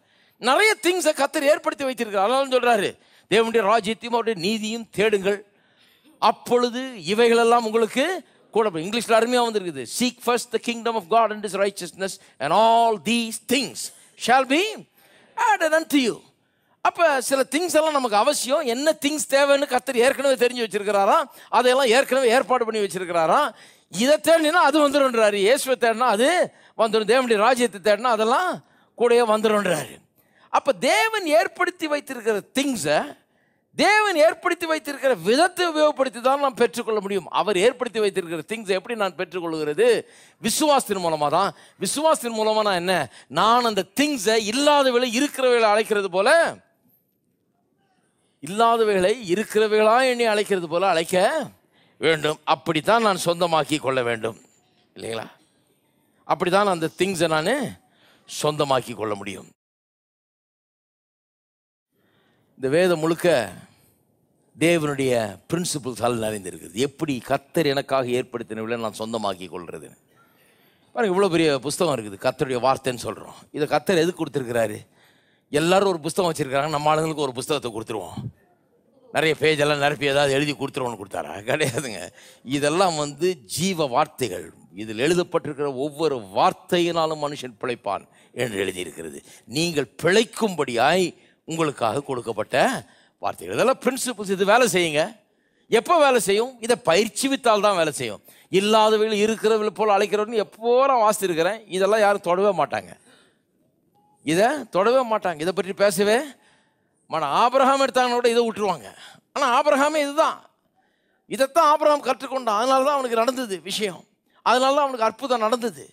நிறைய திங்ஸை கர்த்தர் ஏற்படுத்தி வைத்திருக்கிறார். அதனால சொல்கிறாரு, தேவனுடைய ராஜ்யத்தையும் அவருடைய நீதியும் தேடுங்கள், அப்பொழுது இவைகளெல்லாம் உங்களுக்கு கூட. இங்கிலீஷில் அருமையாக வந்துருக்குது, seek first the kingdom of God and his righteousness and all these things shall be added unto you. அப்போ சில திங்ஸ் எல்லாம் நமக்கு அவசியம். என்ன திங்ஸ் தேவைன்னு கர்த்தர் ஏற்கனவே தெரிஞ்சு வச்சிருக்கிறாராம், அதையெல்லாம் ஏற்கனவே ஏற்பாடு பண்ணி வச்சிருக்கிறாராம். இதை தேடினா அது வந்துடும்ன்றாரு. இயேசுவை தேடினா அது வந்துடும், தேவனுடைய ராஜ்யத்தை தேடினா அதெல்லாம் கூடயே வந்துடும்ன்றாரு. அப்போ தேவன் ஏற்படுத்தி வைத்திருக்கிற திங்ஸை தேவன் ஏற்படுத்தி வைத்திருக்கிற விதத்தை உபயோகப்படுத்தி தான் நாம் பெற்றுக்கொள்ள முடியும். அவர் ஏற்படுத்தி வைத்திருக்கிற திங்ஸை எப்படி நான் பெற்றுக்கொள்கிறது? விசுவாசத்தின் மூலமாக தான். விசுவாசத்தின் மூலமாக நான் என்ன, நான் அந்த திங்ஸை இல்லாதவைகளை இருக்கிறவைகளை அழைக்கிறது போல, இல்லாதவைகளை இருக்கிறவைகளா எண்ணி அழைக்கிறது போல அழைக்க வேண்டும். அப்படித்தான் நான் சொந்தமாக்கி கொள்ள வேண்டும், இல்லைங்களா? அப்படித்தான் அந்த திங்ஸை நான் சொந்தமாக்கி கொள்ள முடியும். இந்த வேதம் முழுக்க தேவனுடைய பிரின்சிபிள்ஸால் நிறைந்திருக்குது. எப்படி கர்த்தர் எனக்காக ஏற்படுத்தினவில்லை நான் சொந்தமாக்கி கொள்வது. பாருங்க, இவ்வளோ பெரிய புஸ்தகம் இருக்குது, கர்த்தருடைய வார்த்தைன்னு சொல்கிறோம். இதை கர்த்தர் எதுக்கு கொடுத்துருக்கிறாரு? எல்லோரும் ஒரு புஸ்தகம் வச்சுருக்கிறாங்க, நம்ம ஆளுங்களுக்கு ஒரு புஸ்தகத்தை கொடுத்துருவோம், நிறைய பேஜெல்லாம் நிரப்பி ஏதாவது எழுதி கொடுத்துருவோன்னு கொடுத்தாரா? கிடையாதுங்க. இதெல்லாம் ஜீவ வார்த்தைகள். இதில் எழுதப்பட்டிருக்கிற ஒவ்வொரு வார்த்தையினாலும் மனுஷன் பிழைப்பான் என்று எழுதியிருக்கிறது. நீங்கள் பிழைக்கும்படியாய் உங்களுக்காக கொடுக்கப்பட்ட வார்த்தைகள். இதெல்லாம் பிரின்சிபிள்ஸ். இது வேலை செய்யுங்க. எப்போ வேலை செய்யும்? இதை பயிற்சிவித்தால் தான் வேலை செய்யும். இல்லாதவர்கள் இருக்கிறவர்கள் போல் அழைக்கிறவர்கள் எப்போ நான் வாசித்திருக்கிறேன். இதெல்லாம் யாரும் தொடவே மாட்டாங்க, இதை தொடவே மாட்டாங்க, இதை பற்றி பேசவே மாட்டாங்க. ஆபிரகாம் எடுத்தாங்கன்னோட இதை விட்டுருவாங்க. ஆனால் ஆபிரகாமே இதுதான், இதைத்தான் ஆபிரகாம் கற்றுக்கொண்டான். அதனால தான் அவனுக்கு நடந்தது விஷயம், அதனால தான் அவனுக்கு அற்புதம் நடந்தது.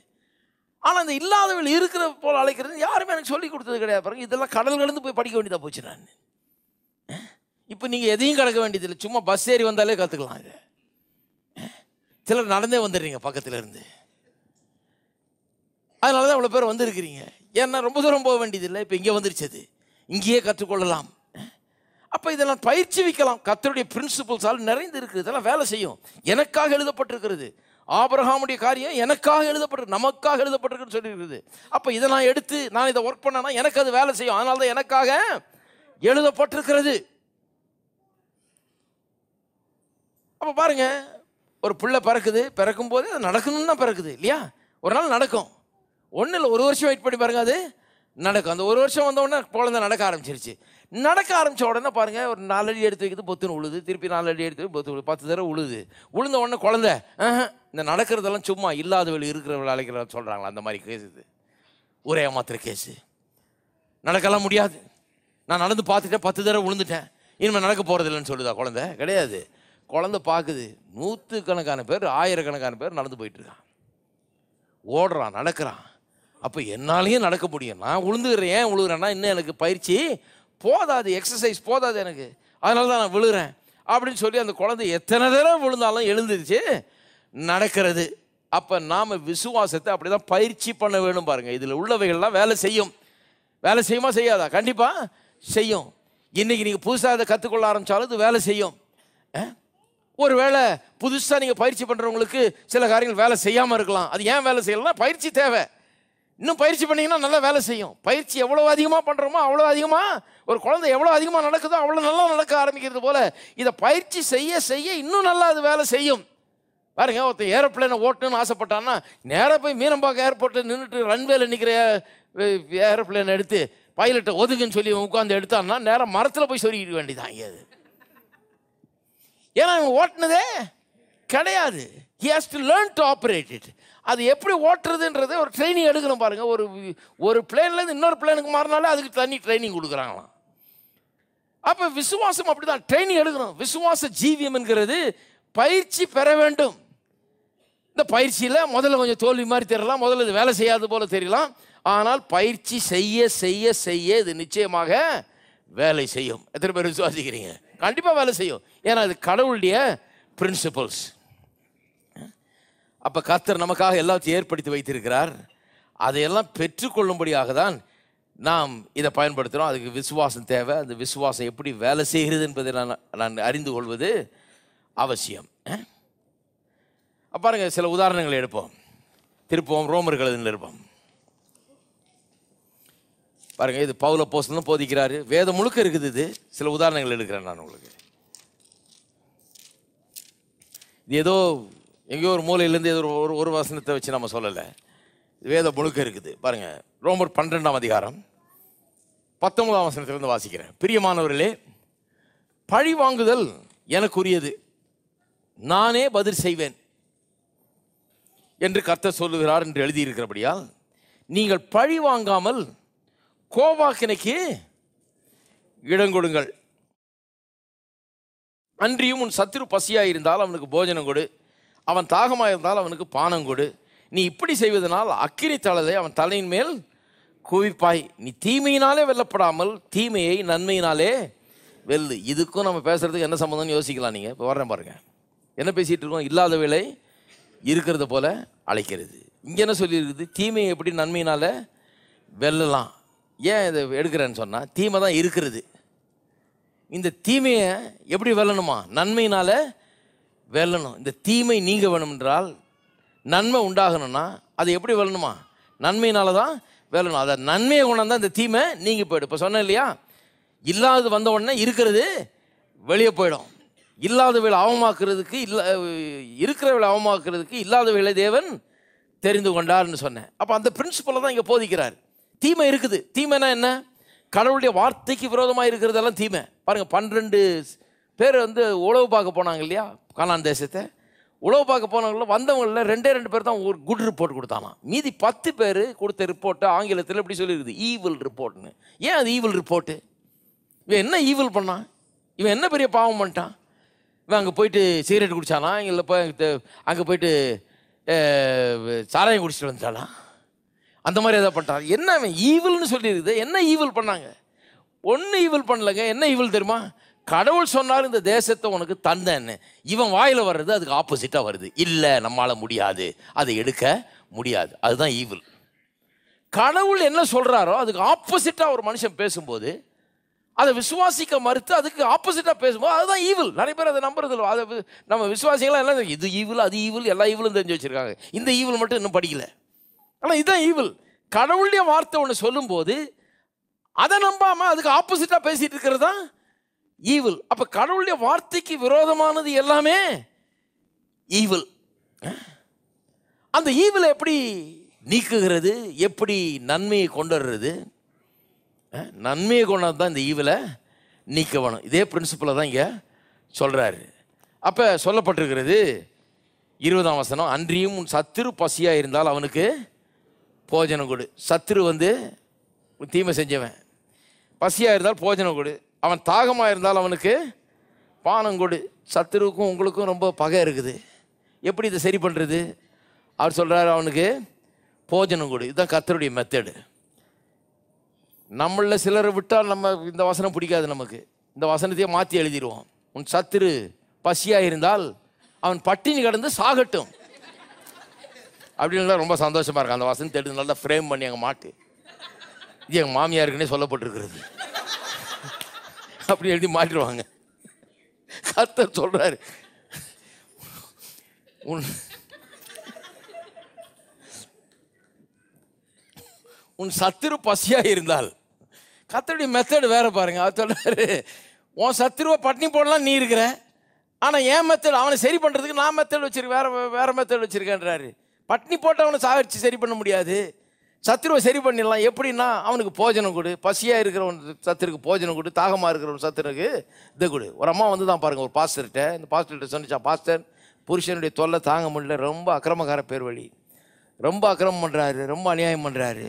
ஆனால் இந்த இல்லாதவர்கள் இருக்கிற போல் அழைக்கிறது யாருமே எனக்கு சொல்லி கொடுத்தது கிடையாது. பாருங்க, இதெல்லாம் கடல் கடந்து போய் படிக்க வேண்டியதாக போச்சு. நான் இப்போ நீங்கள் எதையும் கடக்க வேண்டியதில்லை, சும்மா பஸ் ஏறி வந்தாலே கற்றுக்கலாம். இது சிலர் நடந்தே வந்துடுறீங்க பக்கத்தில் இருந்து. அதனால தான் இவ்வளோ பேர் வந்துருக்கிறீங்க. ஏன்னா ரொம்ப தூரம் போக வேண்டியதில்லை, இப்போ இங்கே வந்துருச்சது, இங்கேயே கற்றுக்கொள்ளலாம். அப்போ இதெல்லாம் பயிற்சி வைக்கலாம். கர்த்தருடைய பிரின்சிபிள்ஸால் நிறைந்து இருக்குது. இதெல்லாம் வேலை செய்யும். எனக்காக எழுதப்பட்டிருக்கிறது. ஆபிரகாமுடைய காரியம் எனக்காக எழுதப்பட்டிருக்கு, நமக்காக எழுதப்பட்டிருக்குன்னு சொல்லியிருக்குது. அப்போ இதை நான் எடுத்து நான் இதை ஒர்க் பண்ணேன்னா எனக்கு அது வேலை செய்யும். அதனால தான் எனக்காக எழுதப்பட்டிருக்கிறது. அப்போ பாருங்க, ஒரு பிள்ளை பிறக்குது, பிறக்கும் போது அது நடக்கணும்னு தான் பிறக்குது இல்லையா? ஒரு நாள் நடக்கும். ஒன்றும் இல்லை, ஒரு வருஷம் வெயிட் பண்ணி பாருங்க, அது நடக்கும். அந்த ஒரு வருஷம் வந்த உடனே குழந்தை நடக்க ஆரம்பிச்சிருச்சு. நடக்க ஆரம்பித்த உடனே பாருங்கள், ஒரு 4 அடி எடுத்து வைக்கிறது பொத்துன்னு உழுது, திருப்பி 4 அடி எடுத்து பொத்து உழுது, 10 தடவை உழுது. உழுந்த உடனே குழந்தை இந்த நடக்கிறதெல்லாம் சும்மா இல்லாதவள் இருக்கிறவள் அழைக்கிற சொல்கிறாங்களா, அந்த மாதிரி கேஸ் இது. ஒரே ஏமாத்துற கேஸு. நடக்கலாம் முடியாது, நான் நடந்து பார்த்துட்டேன், 10 தடவை விழுந்துட்டேன், இனிமேல் நடக்க போகிறதில்லைன்னு சொல்லுதா குழந்தை? கிடையாது. குழந்தை பார்க்குது, 100கணக்கான பேர் 1000கணக்கான பேர் நடந்து போயிட்டுருக்கான், ஓடுறான், நடக்கிறான். அப்போ என்னாலேயும் நடக்க முடியும். நான் உழுந்துக்கிறேன். ஏன் உழுகிறேன்னா, இன்னும் எனக்கு பயிற்சி போதாது, எக்ஸசைஸ் போதாது எனக்கு, அதனால தான் நான் விழுகிறேன் அப்படின்னு சொல்லி அந்த குழந்தை எத்தனை தடவை விழுந்தாலும் எழுந்துருச்சு நடக்கிறது. அப்போ நாம் விசுவாசத்தை அப்படி தான் பயிற்சி பண்ண வேணும். பாருங்கள், இதில் உள்ளவைகள்லாம் வேலை செய்யும். வேலை செய்யுமா செய்யாதா? கண்டிப்பாக செய்யும். இன்றைக்கி நீங்கள் புதுசாக அதை கற்றுக்கொள்ள ஆரம்பித்தாலும் இது வேலை செய்யும். ஒரு வேளை புதுசாக நீங்கள் பயிற்சி பண்ணுறவங்களுக்கு சில காரியங்கள் வேலை செய்யாமல் இருக்கலாம். அது ஏன் வேலை செய்யலைன்னா பயிற்சி தேவை. இன்னும் பயிற்சி பண்ணிங்கன்னா நல்லா வேலை செய்யும். பயிற்சி எவ்வளோ அதிகமாக பண்ணுறோமோ அவ்வளோ அதிகமாக, ஒரு குழந்தை எவ்வளோ அதிகமாக நடக்குதோ அவ்வளோ நல்லா நடக்க ஆரம்பிக்கிறது போல் இதை பயிற்சி செய்ய செய்ய இன்னும் நல்லா அது வேலை செய்யும். பாருங்க, ஒருத்தர் ஏரோப்ளேனை ஓட்டணும்னு ஆசைப்பட்டான்னா நேராக போய் மீனம்பாக்கம் ஏர்போர்ட்டில் நின்றுட்டு ரன்வேல நிற்கிற ஏரோப்ளேனை எடுத்து பைலட்டை ஒதுக்குன்னு சொல்லி உட்காந்து எடுத்தான்னா நேராக மரத்தில் போய் சொருகிட வேண்டியதான். அது ஏன்னா இவன் ஓட்டுனதே கிடையாது. He has to learn to operate it. அது எப்படி ஓட்டுறதுன்றது ஒரு ட்ரைனிங் எடுக்கணும். பாருங்கள், ஒரு பிளேன்லேருந்து இன்னொரு பிளேனுக்கு மாறினாலே அதுக்கு தனி ட்ரைனிங் கொடுக்குறாங்களாம். அப்போ விசுவாசம் அப்படி தான் ட்ரைனிங் எடுக்கணும். விசுவாச ஜீவியம் என்கிறது பயிற்சி பெற வேண்டும். இந்த பயிற்சியில் முதல்ல கொஞ்சம் தோல்வி மாதிரி தெரியலாம், முதல்ல இது வேலை செய்யாது போல தெரியலாம். ஆனால் பயிற்சி செய்ய செய்ய செய்ய இது நிச்சயமாக வேலை செய்யும். எத்தனை பேர் விசுவாசிக்கிறீங்க? கண்டிப்பாக வேலை செய்யும். ஏன்னா இது கடவுளுடைய பிரின்சிபல்ஸ். அப்போ கர்த்தர் நமக்காக எல்லாத்தையும் ஏற்படுத்தி வைத்திருக்கிறார். அதையெல்லாம் பெற்றுக்கொள்ளும்படியாக தான் நாம் இதை பயன்படுத்துகிறோம். அதுக்கு விசுவாசம் தேவை. அந்த விசுவாசம் எப்படி வேலை செய்கிறது என்பதை நான் அறிந்து கொள்வது அவசியம். பாருங்க, சில உதாரணங்களை எடுப்போம். திருப்போம் ரோமர்கள் நிருபம். பாருங்க, இது பவுல் அப்போஸ்தலன் போதிக்கிறாரு. வேதம் முழுக்க இருக்குது. இது சில உதாரணங்கள் எடுக்கிறேன் நான் உங்களுக்கு. இது ஏதோ எங்கேயோ ஒரு மூலையிலேருந்து ஏதோ ஒரு வசனத்தை வச்சு நம்ம சொல்லலை. வேதம் முழுக்க இருக்குது. பாருங்க, ரோமர் 12ஆம் அதிகாரம் 19ஆம் வசனத்திலிருந்து வாசிக்கிறேன். பிரியமானவர்களே, பழி வாங்குதல் எனக்குரியது, நானே பதில் செய்வேன் என்று கர்த்தர் சொல்லுகிறார் என்று எழுதியிருக்கிறபடியால் நீங்கள் பழி வாங்காமல் கோபாக்கினைக்கு இடங்கொடுங்கள். அன்றியும் உன் சத்துரு பசியாக இருந்தால் அவனுக்கு போஜனம் கொடு, அவன் தாகமாக இருந்தால் அவனுக்கு பானம் கொடு. நீ இப்படி செய்வதனால் அக்கினி தழலை அவன் தலையின் மேல் குவிப்பாய். நீ தீமையினாலே வெல்லப்படாமல் தீமையை நன்மையினாலே வெல்லு. இதுக்கும் நம்ம பேசுறதுக்கு என்ன சம்பந்தம்னு யோசிக்கலாம். நீங்கள் இப்போ வர்றேன் பாருங்க, என்ன பேசிகிட்டு இருக்கோம்? இல்லாத வேலை இருக்கிறத போல அழைக்கிறது. இங்கே என்ன சொல்லியிருக்குது? தீமையை எப்படி நன்மையினால வெல்லலாம். ஏன் இதை எடுக்கிறேன்னு சொன்னால், தீமை தான் இருக்கிறது. இந்த தீமையை எப்படி வெல்லணுமா? நன்மையினால வெல்லணும். இந்த தீமை நீங்க வேணும் என்றால், நன்மை உண்டாகணும்னா அதை எப்படி வெல்லணுமா? நன்மையினால தான் வெல்லணும். அதை நன்மையை கொண்டாந்து இந்த தீமை நீங்கி போயிடும். இப்போ சொன்னேன் இல்லையா, இல்லாதது வந்த உடனே இருக்கிறது வெளியே போயிடும். இல்லாத வேலை அவமாக்குறதுக்கு இருக்கிற வேலை அவமாக்குறதுக்கு இல்லாத வேலை தேவன் தெரிந்து கொண்டார்னு சொன்னேன். அப்போ அந்த பிரின்சிபலை தான் இங்கே போதிக்கிறார். தீமை இருக்குது. தீமைனா என்ன? கடவுளுடைய வார்த்தைக்கு விரோதமாக இருக்கிறதெல்லாம் தீமை. பாருங்கள், 12 பேர் உழவு பார்க்க போனாங்க இல்லையா, கானான் தேசத்தை. உழவு பார்க்க போனவங்கள வந்தவங்களில் 2 பேர் தான் ஒரு குட் ரிப்போர்ட் கொடுத்தானா. மீதி 10 பேர் கொடுத்த ரிப்போர்ட்டை ஆங்கிலத்தில் எப்படி சொல்லியிருக்குது? ஈவில் ரிப்போர்ட்னு. ஏன் அது ஈவில் ரிப்போர்ட்டு? இவன் என்ன ஈவில் பண்ணான்? இவன் என்ன பெரிய பாவம் பண்ணிட்டான்? இவன் அங்கே போயிட்டு சிகரெட் குடித்தானா? இல்லை அங்கே போயிட்டு சாராயம் குடிச்சிட்டு வந்துட்டானா? அந்த மாதிரி எதாவது பண்ணிட்டான். என்ன அவன் ஈவில்னு சொல்லியிருக்குது? என்ன ஈவில் பண்ணாங்க? ஒன்றும் ஈவில் பண்ணலைங்க. என்ன ஈவில் தெரியுமா? கடவுள் சொன்னார் இந்த தேசத்தை உனக்கு தந்தேன்னு. இவன் வாயில் வர்றது அதுக்கு ஆப்போசிட்டாக வருது. இல்லை, நம்மளால் முடியாது, அதை எடுக்க முடியாது. அதுதான் ஈவில். கடவுள் என்ன சொல்கிறாரோ அதுக்கு ஆப்போசிட்டாக ஒரு மனுஷன் பேசும்போது, அதை விசுவாசிக்க மறுத்து அதுக்கு ஆப்போசிட்டாக பேசும்போது அதுதான் ஈவில். நிறைய பேர் அதை நம்புறதில்லை. அதை நம்ம விசுவாசிகளாம் எல்லாம் இது ஈவில், அது ஈவில், எல்லா ஈவிலும் தெரிஞ்சு வச்சுருக்காங்க. இந்த ஈவில் மட்டும் இன்னும் படிக்கல. ஆனால் இதுதான் ஈவில். கடவுளுடைய வார்த்தை ஒன்று சொல்லும்போது அதை நம்பாமல் அதுக்கு ஆப்போசிட்டாக பேசிகிட்டு இருக்கிறது தான் ஈவில். அப்போ கடவுளுடைய வார்த்தைக்கு விரோதமானது எல்லாமே ஈவில். அந்த ஈவிலை எப்படி நீக்குகிறது? எப்படி நன்மையை கொண்டு வர்றது? நன்மையை கொண்டாந்து தான் இந்த ஈவிலை நீக்க வேணும். இதே பிரின்சிபலை தான் இங்கே சொல்கிறாரு. அப்போ சொல்லப்பட்டிருக்கிறது 20ஆம் வசனம், அன்றியும் உன் சத்துரு பசியாக இருந்தால் அவனுக்கு போஜனம் கொடு. சத்துரு தீமை செஞ்சவன் பசியாக இருந்தால் போஜனம் கொடு, அவன் தாகமாக இருந்தால் அவனுக்கு பானம் கொடு. சத்துருவுக்கும் உங்களுக்கும் ரொம்ப பகை இருக்குது. எப்படி இதை சரி பண்ணுறது? அவர் சொல்கிறார், அவனுக்கு போஜனம் கொடு. இதுதான் கர்த்தருடைய மெத்தடு. நம்மளில் சிலரை விட்டால் நம்ம இந்த வசனம் பிடிக்காது. நமக்கு இந்த வசனத்தையே மாற்றி எழுதிடுவோம். உன் சத்துரு பசியாக இருந்தால் அவன் பட்டினி கடந்து சாகட்டும் அப்படின்னு ரொம்ப சந்தோஷமாக இருக்கு. அந்த வசனத்தை எடுத்து நல்லா ஃப்ரேம் பண்ணி அங்கே மாட்டு. இது எங்கள் மாமியாருக்குன்னே சொல்லப்பட்டிருக்கிறது. அப்படி எழுதி மாட்டிடுவாங்க. கர்த்தர் சொல்கிறாரு, உன் சத்துரு பசியாக இருந்தால். கர்த்தருடைய மெத்தடு வேறு பாருங்க. அவர் சொல்கிறாரு, உன் சத்துருவை பட்டினி போடலாம் நீ இருக்கிற, ஆனால் என் மெத்தடு அவனை சரி பண்ணுறதுக்கு நான் மெத்தட் வச்சுருக்கேன், வேறு மெத்தட் வச்சுருக்கேன்றாரு. பட்டினி போட்டு அவனை சாகடிச்சு சரி பண்ண முடியாது. சத்துருவை சரி பண்ணிடலாம். எப்படின்னா, அவனுக்கு போஜனம் கொடு. பசியாக இருக்கிறவன் சத்துருக்கு போஜனம் கொடு, தாகமாக இருக்கிறவன் சத்துருக்கு இதை கொடு. ஒரு அம்மா தான் பாருங்கள், ஒரு பாஸ்டர்கிட்ட. இந்த பாஸ்டர்கிட்ட சொன்னிச்சா, பாஸ்டர் புருஷனுடைய தொல்லை தாங்க முடியல, ரொம்ப அக்கிரமக்கார பேர் வழி, ரொம்ப அக்கிரமம் பண்ணுறாரு, ரொம்ப அநியாயம் பண்ணுறாரு,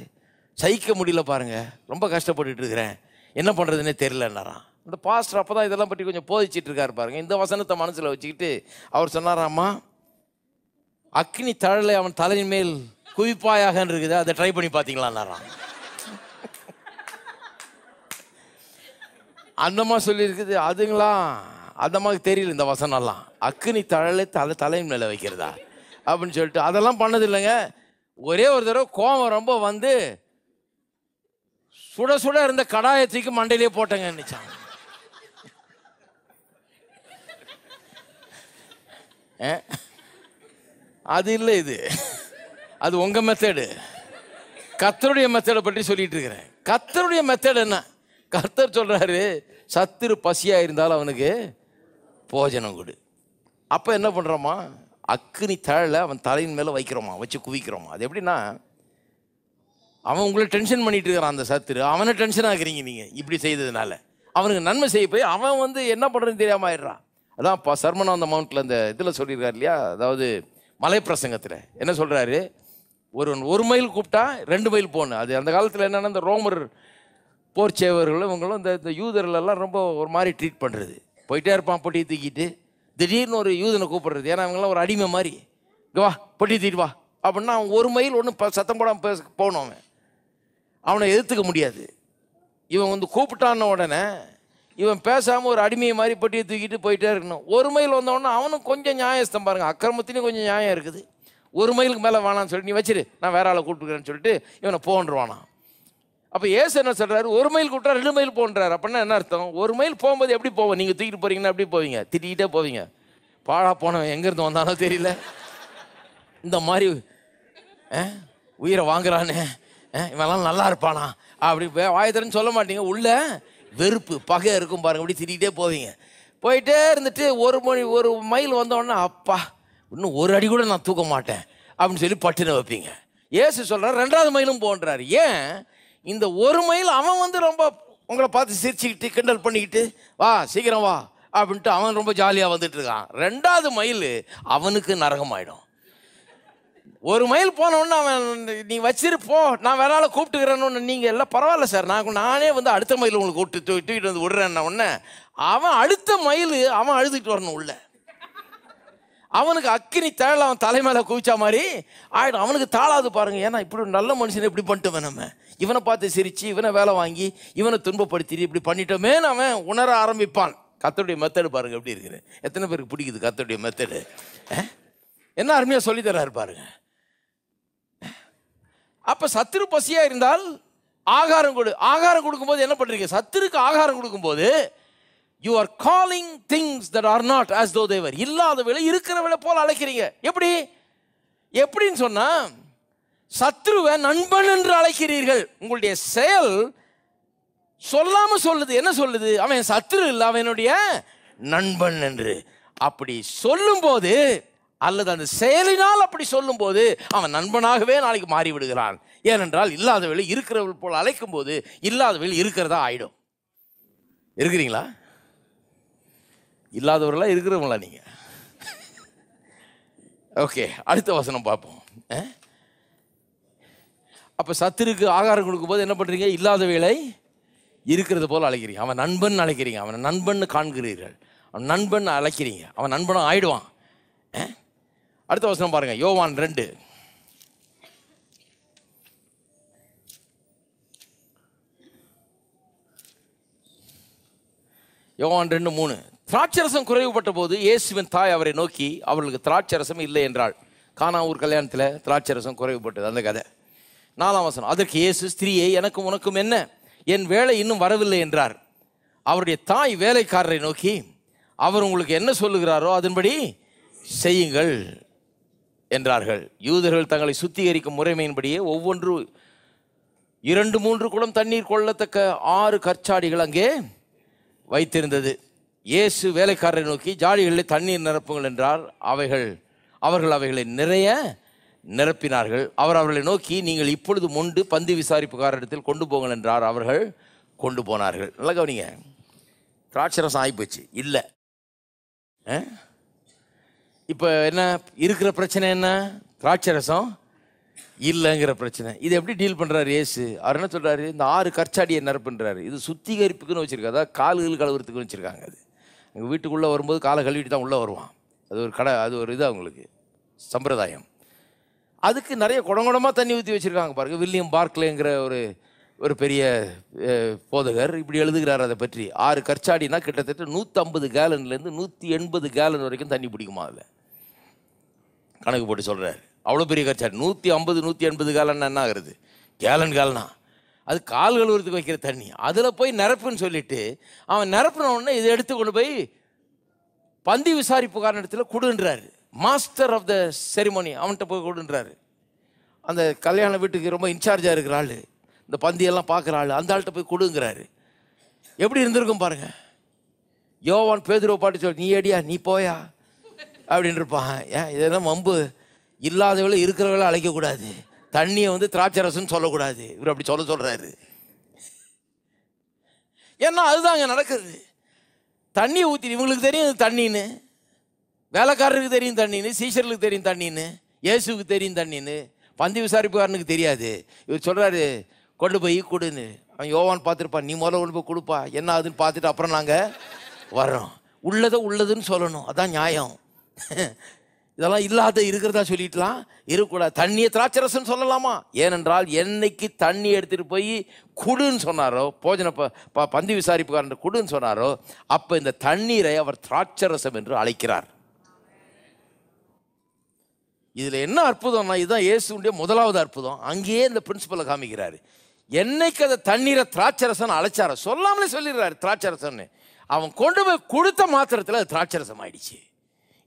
சகிக்க முடியல பாருங்கள், ரொம்ப கஷ்டப்பட்டுட்டு இருக்கிறேன், என்ன பண்ணுறதுன்னே தெரியலன்னாரான். இந்த பாஸ்டர் அப்போ தான் இதெல்லாம் பற்றி கொஞ்சம் போதிச்சிட்டு இருக்காரு பாருங்கள். இந்த வசனத்தை மனசில் வச்சுக்கிட்டு அவர் சொன்னாராம்மா, அக்னி தழலை அவன் தலையின் மேல் குவிப்பாயாக இருக்குது, அதை ட்ரை பண்ணி பார்த்தீங்களான்னாரான். அந்தம்மா சொல்லியிருக்குது, அதுங்களா அந்த மாதிரி தெரியல இந்த வசனம்லாம். அக்கினி தழலை தலையின் மேலே வைக்கிறதா அப்படின்னு சொல்லிட்டு அதெல்லாம் பண்ணது இல்லைங்க. ஒரே ஒரு தடவை கோவம் ரொம்ப வந்து சுட சுட இருந்த கடாயத்துக்கு மண்டையிலே போட்டேங்க நினைச்சாங்க. அது இல்லை, இது அது உங்க மெத்தடு. கர்த்தருடைய மெத்தடை பற்றி சொல்லிட்டு இருக்கிறேன். கர்த்தருடைய மெத்தட் என்ன? கர்த்தர் சொல்றாரு, சத்துரு பசியா இருந்தாலும் அவனுக்கு போஜனம் கொடு. அப்ப என்ன பண்றோமா, அக்கினி தழலை அவன் தலையின் மேல வைக்கிறோமா, வச்சு குவிக்கிறோமா. அது எப்படின்னா, அவன் உங்களை டென்ஷன் பண்ணிட்டு இருக்கிறான் அந்த சத்துரு, அவனை டென்ஷன் ஆகுறீங்க நீங்க இப்படி செய்ததுனால. அவனுக்கு நன்மை செய்ய போய் அவன் வந்து என்ன பண்றதுன்னு தெரியாம ஆயிடுறான். அதான் சர்மன் ஆன் த மவுண்ட்ல அந்த இதில் சொல்லியிருக்காரு இல்லையா, அதாவது மலை பிரசங்கத்தில் என்ன சொல்றாரு, ஒரு மைல் கூப்பிட்டா 2 மைல் போகணும். அது அந்த காலத்தில் என்னென்னா, இந்த ரோமர் போர் சேவர்களும் இவங்களும் இந்த யூதர்களெல்லாம் ரொம்ப ஒரு மாதிரி ட்ரீட் பண்ணுறது. போயிட்டே இருப்பான் பொட்டியை தூக்கிட்டு, திடீர்னு ஒரு யூதனை கூப்பிடுறது. ஏன்னா அவங்களாம் ஒரு அடிமை மாதிரி, இங்கே வா பொட்டி தூக்கிட்டு வா அப்படின்னா அவன் 1 மைல் ஒன்றும் சத்தம் போடாமல் போகணும். அவனை எதிர்த்துக்க முடியாது. இவன் வந்து கூப்பிட்டான உடனே இவன் பேசாமல் ஒரு அடிமையை மாதிரி பொட்டியை தூக்கிட்டு போயிட்டே இருக்கணும். 1 மைல் வந்தவொடனே அவனும் கொஞ்சம் நியாயஸ்தம் பாருங்க, அக்கிரமத்திலையும் கொஞ்சம் நியாயம் இருக்குது. 1 மைலுக்கு மேலே வேணான்னு சொல்லிட்டு நீ வச்சிரு, நான் வேற ஆளை கூப்பிட்டுக்கிறேன்னு சொல்லிட்டு இவனை போன்றுவானா. அப்போ ஏசு என்ன சொல்கிறாரு, 1 மைல் கூப்பிட்டா 2 மைல் போன்றாரு. அப்படின்னா என்ன அர்த்தம்? 1 மைல் போகும்போது எப்படி போவோம்? நீங்கள் தூக்கிட்டு போகிறீங்கன்னா எப்படி போவீங்க? திட்டிகிட்டே போவீங்க. பாழா போனவன் எங்கேருந்து வந்தானோ தெரியல, இந்த மாதிரி உயிரை வாங்குறானே, இவெல்லாம் நல்லா இருப்பானா அப்படி வாயத்தரன்னு சொல்ல மாட்டீங்க. உள்ள வெறுப்பு பகை இருக்கும் பாருங்க, அப்படி திட்டிகிட்டே போவீங்க. போயிட்டே இருந்துட்டு 1 மைல் வந்தோடனே அப்பா இன்னும் 1 அடி கூட நான் தூக்க மாட்டேன் அப்படின்னு சொல்லி பட்டின வைப்பீங்க. ஏசு சொல்கிறார் 2வது மைலும் போன்றார். ஏன்? இந்த 1 மைல் அவன் வந்து ரொம்ப உங்களை பார்த்து சிரிச்சுக்கிட்டு கிண்டல் பண்ணிக்கிட்டு வா சீக்கிரம் வா அப்படின்ட்டு அவன் ரொம்ப ஜாலியாக வந்துட்டு இருக்கான். 2வது மைல் அவனுக்கு நரகமாயிடும். 1 மைல் போனோன்னு அவன் நீ வச்சிரு போ, நான் வேற ஆளை கூப்பிட்டுக்கிறேன்னு. நீங்கள் எல்லாம் பரவாயில்ல சார், நானே வந்து அடுத்த மைல் உங்களுக்கு தூக்கிட்டு வந்து விடுறேன்னா உடனே அவன் அடுத்த மைல் அவன் அழுதுகிட்டு வரணும் உள்ள. அவனுக்கு அக்கினி தழலை அவன் தலைமையில குவிச்சா மாதிரி ஆயிடும். அவனுக்கு தாளாது பாருங்க. ஏன்னா இப்படி ஒரு நல்ல மனுஷனை இப்படி பண்ணிட்டோமே, நம்ம இவனை பார்த்து சிரிச்சு இவனை வேலை வாங்கி இவனை துன்பப்படுத்தி இப்படி பண்ணிட்டோமே அவன் உணர ஆரம்பிப்பான். கர்த்தருடைய மெத்தடு பாருங்க எப்படி இருக்குது. எத்தனை பேருக்கு பிடிக்குது கர்த்தருடைய மெத்தடு? என்ன அருமையாக சொல்லி தராரு பாருங்க. அப்ப சத்துரு பசியா இருந்தால் ஆகாரம் கொடு. ஆகாரம் கொடுக்கும்போது என்ன பண்றீங்க? சத்துருக்கு ஆகாரம் கொடுக்கும்போது you are calling things that are not as though they were. இல்லாதவளை இருக்கிறவளை போல அழைக்கிறீங்க. எப்படின்னு சொன்னா, சத்ருவை நண்பன் என்று அழைக்கிறீர்கள். உங்களுடைய செயல் சொல்லாம சொல்லுது. என்ன சொல்லுது? அவன் சத்ரு இல்லை, அவனுடைய நண்பன் என்று. அப்படி சொல்லும் போது அல்லது அந்த செயலினால் அப்படி சொல்லும் போது அவன் நண்பனாகவே நாளைக்கு மாறி விடுகிறான். ஏனென்றால் இல்லாதவளை இருக்கிறவள் போல அழைக்கும் போது இல்லாதவள் இருக்கிறதா ஆயிடும். இருக்கிறீங்களா? இல்லாதவர்களா இருக்கிறவங்களா நீங்க? ஓகே, அடுத்த வசனம் பார்ப்போம். அப்ப சத்துருக்கு ஆகாரம் கொடுக்கும்போது என்ன பண்றீங்க? இல்லாதவளை இருக்கிறது போல அழைக்கிறீங்க. அவன் நண்பன் அழைக்கிறீங்க, அவன் நண்பன் காண்கிறீர்கள், அவன் நண்பன் அழைக்கிறீங்க, அவன் நண்பனும் ஆயிடுவான். அடுத்த வசனம் பாருங்க, யோவான் 2. யோவான் 2:3. திராட்சரசம் குறைவுபட்ட போது இயேசுவின் தாய் அவரை நோக்கி, அவர்களுக்கு திராட்சரசம் இல்லை என்றாள். கானா ஊர் கல்யாணத்தில் திராட்சரசம் குறைவுபட்டது, அந்த கதை. 4ஆம் வசனம். அதற்கு இயேசு, ஸ்திரீயே, எனக்கும் உனக்கும் என்ன? என் வேலை இன்னும் வரவில்லை என்றார். அவருடைய தாய் வேலைக்காரரை நோக்கி, அவர் உங்களுக்கு என்ன சொல்லுகிறாரோ அதன்படி செய்யுங்கள் என்றார்கள். யூதர்கள் தங்களை சுத்திகரிக்கும் முறைமையின்படியே ஒவ்வொன்று 2-3 குடம் தண்ணீர் கொள்ளத்தக்க 6 கற்சாடிகள் அங்கே வைத்திருந்தது. இயேசு வேலைக்காரரை நோக்கி, ஜாடிகளில் தண்ணீர் நிரப்புங்கள் என்றார். அவர்கள் அவைகளை நிறைய நிரப்பினார்கள். அவர் அவர்களை நோக்கி, நீங்கள் இப்பொழுது மொண்டு பந்தி விசாரிப்புக்காரிடத்தில் கொண்டு போங்கள் என்றார். அவர்கள் கொண்டு போனார்கள். நல்லா கவனிங்க, திராட்சரசம் ஆகிப்போச்சு, இல்லை. இப்போ என்ன இருக்கிற பிரச்சனை? என்ன? திராட்சரசம் இல்லைங்கிற பிரச்சனை. இது எப்படி டீல் பண்ணுறாரு இயேசு? அவர் என்ன சொல்கிறாரு? இந்த 6 கற்சாடியை நிரப்புன்றாரு. இது சுத்திகரிப்புக்குன்னு வச்சுருக்காங்க, அதாவது கால்கள் கழுவுறதுக்குன்னு வச்சுருக்காங்க. அது எங்கள் வீட்டுக்குள்ளே வரும்போது காலை கழுவிட்டு தான் உள்ளே வருவான். அது ஒரு கடை, அது ஒரு இது அவங்களுக்கு சம்பிரதாயம். அதுக்கு நிறைய குடங்குடமாக தண்ணி ஊற்றி வச்சுருக்காங்க பாருங்கள். வில்லியம் பார்க்லேங்கிற ஒரு ஒரு பெரிய போதகர் இப்படி எழுதுகிறார் அதை பற்றி. 6 கற்சாடினா கிட்டத்தட்ட 150 கேலன்லேருந்து 180 கேலன் வரைக்கும் தண்ணி பிடிக்குமா அதில், கணக்கு போட்டு சொல்கிறார். அவ்வளோ பெரிய கற்சாடி 150 180 கேலன் என்ன ஆகுறது, கேலனா அது கால் கழுவுறதுக்கு வைக்கிற தண்ணி. அதில் போய் நிரப்புன்னு சொல்லிட்டு அவன் நிரப்புன உடனே இதை எடுத்து கொண்டு போய் பந்தி விசாரிப்புக்காரன் இடத்துல கொடுன்றாரு. மாஸ்டர் ஆஃப் த செரிமோனி அவன்கிட்ட போய் கொடுன்றாரு. அந்த கல்யாண வீட்டுக்கு ரொம்ப இன்சார்ஜாக இருக்கிற ஆள், இந்த பந்தியெல்லாம் பார்க்குற ஆள், அந்த ஆள்கிட்ட போய் கொடுங்கிறாரு. எப்படி இருந்திருக்கும் பாருங்க. யோவான் பேதுருவை பாட்டு சொல், நீ ஏடியா நீ போயா அப்படின்னு இருப்பான். ஏன் இதெல்லாம் வம்பு, இல்லாதவளை இருக்கிறவளை அழைக்கக்கூடாது, தண்ணியை வந்து திராட்சரசன்னு சொல்லக்கூடாது. இவர் அப்படி சொல்கிறாரு. ஏன்னா அதுதான் அங்கே நடக்குது. தண்ணியை ஊற்றி இவங்களுக்கு தெரியும் தண்ணின்னு, வேலைக்காரருக்கு தெரியும் தண்ணின்னு, சீஷர்களுக்கு தெரியும் தண்ணின்னு, இயேசுக்கு தெரியும் தண்ணின்னு, பந்தி விசாரிப்புக்காரனுக்கு தெரியாது. இவர் சொல்கிறாரு கொண்டு போய் கொடுன்னு. அவன் யோவான் பார்த்துருப்பான், நீ முதல்ல கொண்டு போய் கொடுப்பா, என்ன ஆகுதுன்னு பார்த்துட்டு அப்புறம் நாங்கள் வர்றோம். உள்ளதுன்னு சொல்லணும், அதான் நியாயம். இதெல்லாம் இல்லாத இருக்கிறதா சொல்லிட்டுலாம் இருக்கக்கூடாது. தண்ணியை திராட்சரசன்னு சொல்லலாமா? ஏனென்றால் என்னைக்கு தண்ணி எடுத்துகிட்டு போய் குடுன்னு சொன்னாரோ, பந்தி விசாரிப்புக்காரன் குடுன்னு சொன்னாரோ, அப்போ இந்த தண்ணீரை அவர் திராட்சரசம் என்று அழைக்கிறார். இதில் என்ன அற்புதம்னா, இதுதான் இயேசுடைய முதலாவது அற்புதம். அங்கேயே இந்த பிரின்சிபலை காமிக்கிறாரு. என்னைக்கு அந்த தண்ணீரை திராட்சரசன் அழைச்சாரோ, சொல்லாமலே சொல்லிடுறாரு திராட்சரசன்னு, அவன் கொண்டு போய் கொடுத்த மாத்திரத்தில் அது திராட்சரசம் ஆயிடுச்சு.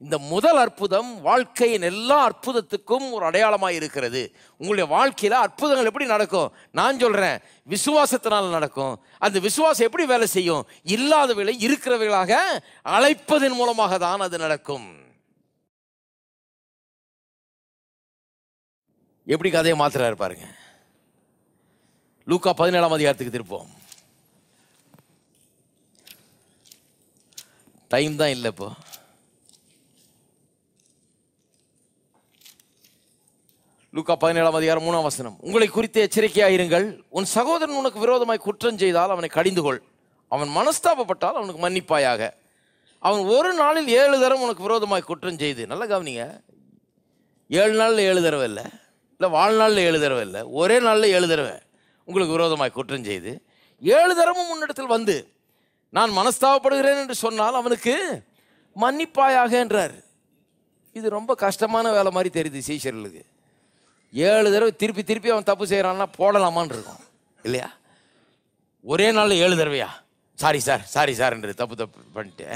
இந்த முதல் அற்புதம் வாழ்க்கையின் எல்லா அற்புதத்துக்கும் ஒரு அடையாளமாக இருக்கிறது. உங்களுடைய வாழ்க்கையில் அற்புதங்கள் எப்படி நடக்கும்? நான் சொல்கிறேன், விசுவாசத்தினால் நடக்கும். அந்த விசுவாசம் எப்படி வேலை செய்யும்? இல்லாதவர்களை இருக்கிறவர்களாக அழைப்பதன் மூலமாக தான் அது நடக்கும். எப்படி கதையை மாத்துறாரு பாருங்க. லூக்கா 17ஆம் அதிகாரத்துக்கு திருப்போம். டைம் தான் இல்லை இப்போ. லூக்கா 17ஆம் அதிகாரம் 3ஆம் வசனம். உங்களை குறித்து எச்சரிக்கையாயிருங்கள். உன் சகோதரன் உனக்கு விரோதமாய் குற்றம் செய்தால் அவனை கடிந்து கொள். அவன் மனஸ்தாபப்பட்டால் அவனுக்கு மன்னிப்பாயாக. அவன் ஒரு நாளில் 7 தரம் உனக்கு விரோதமாய் குற்றம் செய்து, நல்லா கவனிங்க, 7 நாளில் 7 தடவை இல்லை, இல்லை வாழ்நாளில் 7 தடவை இல்லை, ஒரே நாளில் 7 தடவை உங்களுக்கு விரோதமாய் குற்றம் செய்து 7 தரமும் முன்னிடத்தில் வந்து நான் மனஸ்தாபப்படுகிறேன் என்று சொன்னால் அவனுக்கு மன்னிப்பாயாக என்றார். இது ரொம்ப கஷ்டமான வேலை மாதிரி தெரியுது சீஷர்களுக்கு. 7 தடவை திருப்பி திருப்பி அவன் தப்பு செய்கிறான்னா போடலாமான்னு இருக்கும் இல்லையா? ஒரே நாளில் 7 தடவையா? சாரி சார் என்று தப்பு பண்ணிட்டு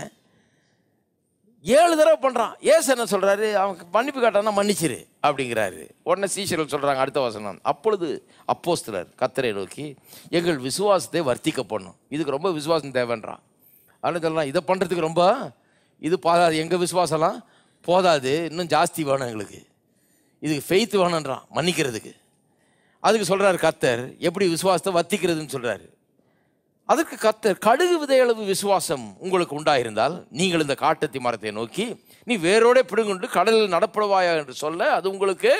7 தடவை பண்ணுறான். ஏசு என்ன சொல்கிறாரு? அவனுக்கு மன்னிப்பு காட்டானா மன்னிச்சிரு அப்படிங்கிறாரு. உடனே சீஷர்கள் சொல்கிறாங்க, அடுத்த வசனம், அப்பொழுது அப்போஸ்தலர் கர்த்தரை நோக்கி எங்கள் விசுவாசத்தை வர்த்திக்க பண்ணும். இதுக்கு ரொம்ப விசுவாசம் தேவைன்றான். அப்படின்னு சொல்லலாம், இதை பண்ணுறதுக்கு ரொம்ப இது போதாது, எங்கள் விசுவாசம்லாம் போதாது, இன்னும் ஜாஸ்தி வேணும் எங்களுக்கு, இதுக்கு ஃபெய்த் வேணுன்றான் மன்னிக்கிறதுக்கு. அதுக்கு சொல்கிறார் கர்த்தர் எப்படி விசுவாசத்தை வர்த்திக்கிறதுன்னு சொல்கிறாரு. அதற்கு கர்த்தர், கடுகு விதையளவு விசுவாசம் உங்களுக்கு உண்டாயிருந்தால் நீங்கள் இந்த காட்டத்தி மரத்தை நோக்கி நீ வேரோட பிடுங்குண்டு கடலில் நடப்படுவாயா என்று சொல்ல அது உங்களுக்கு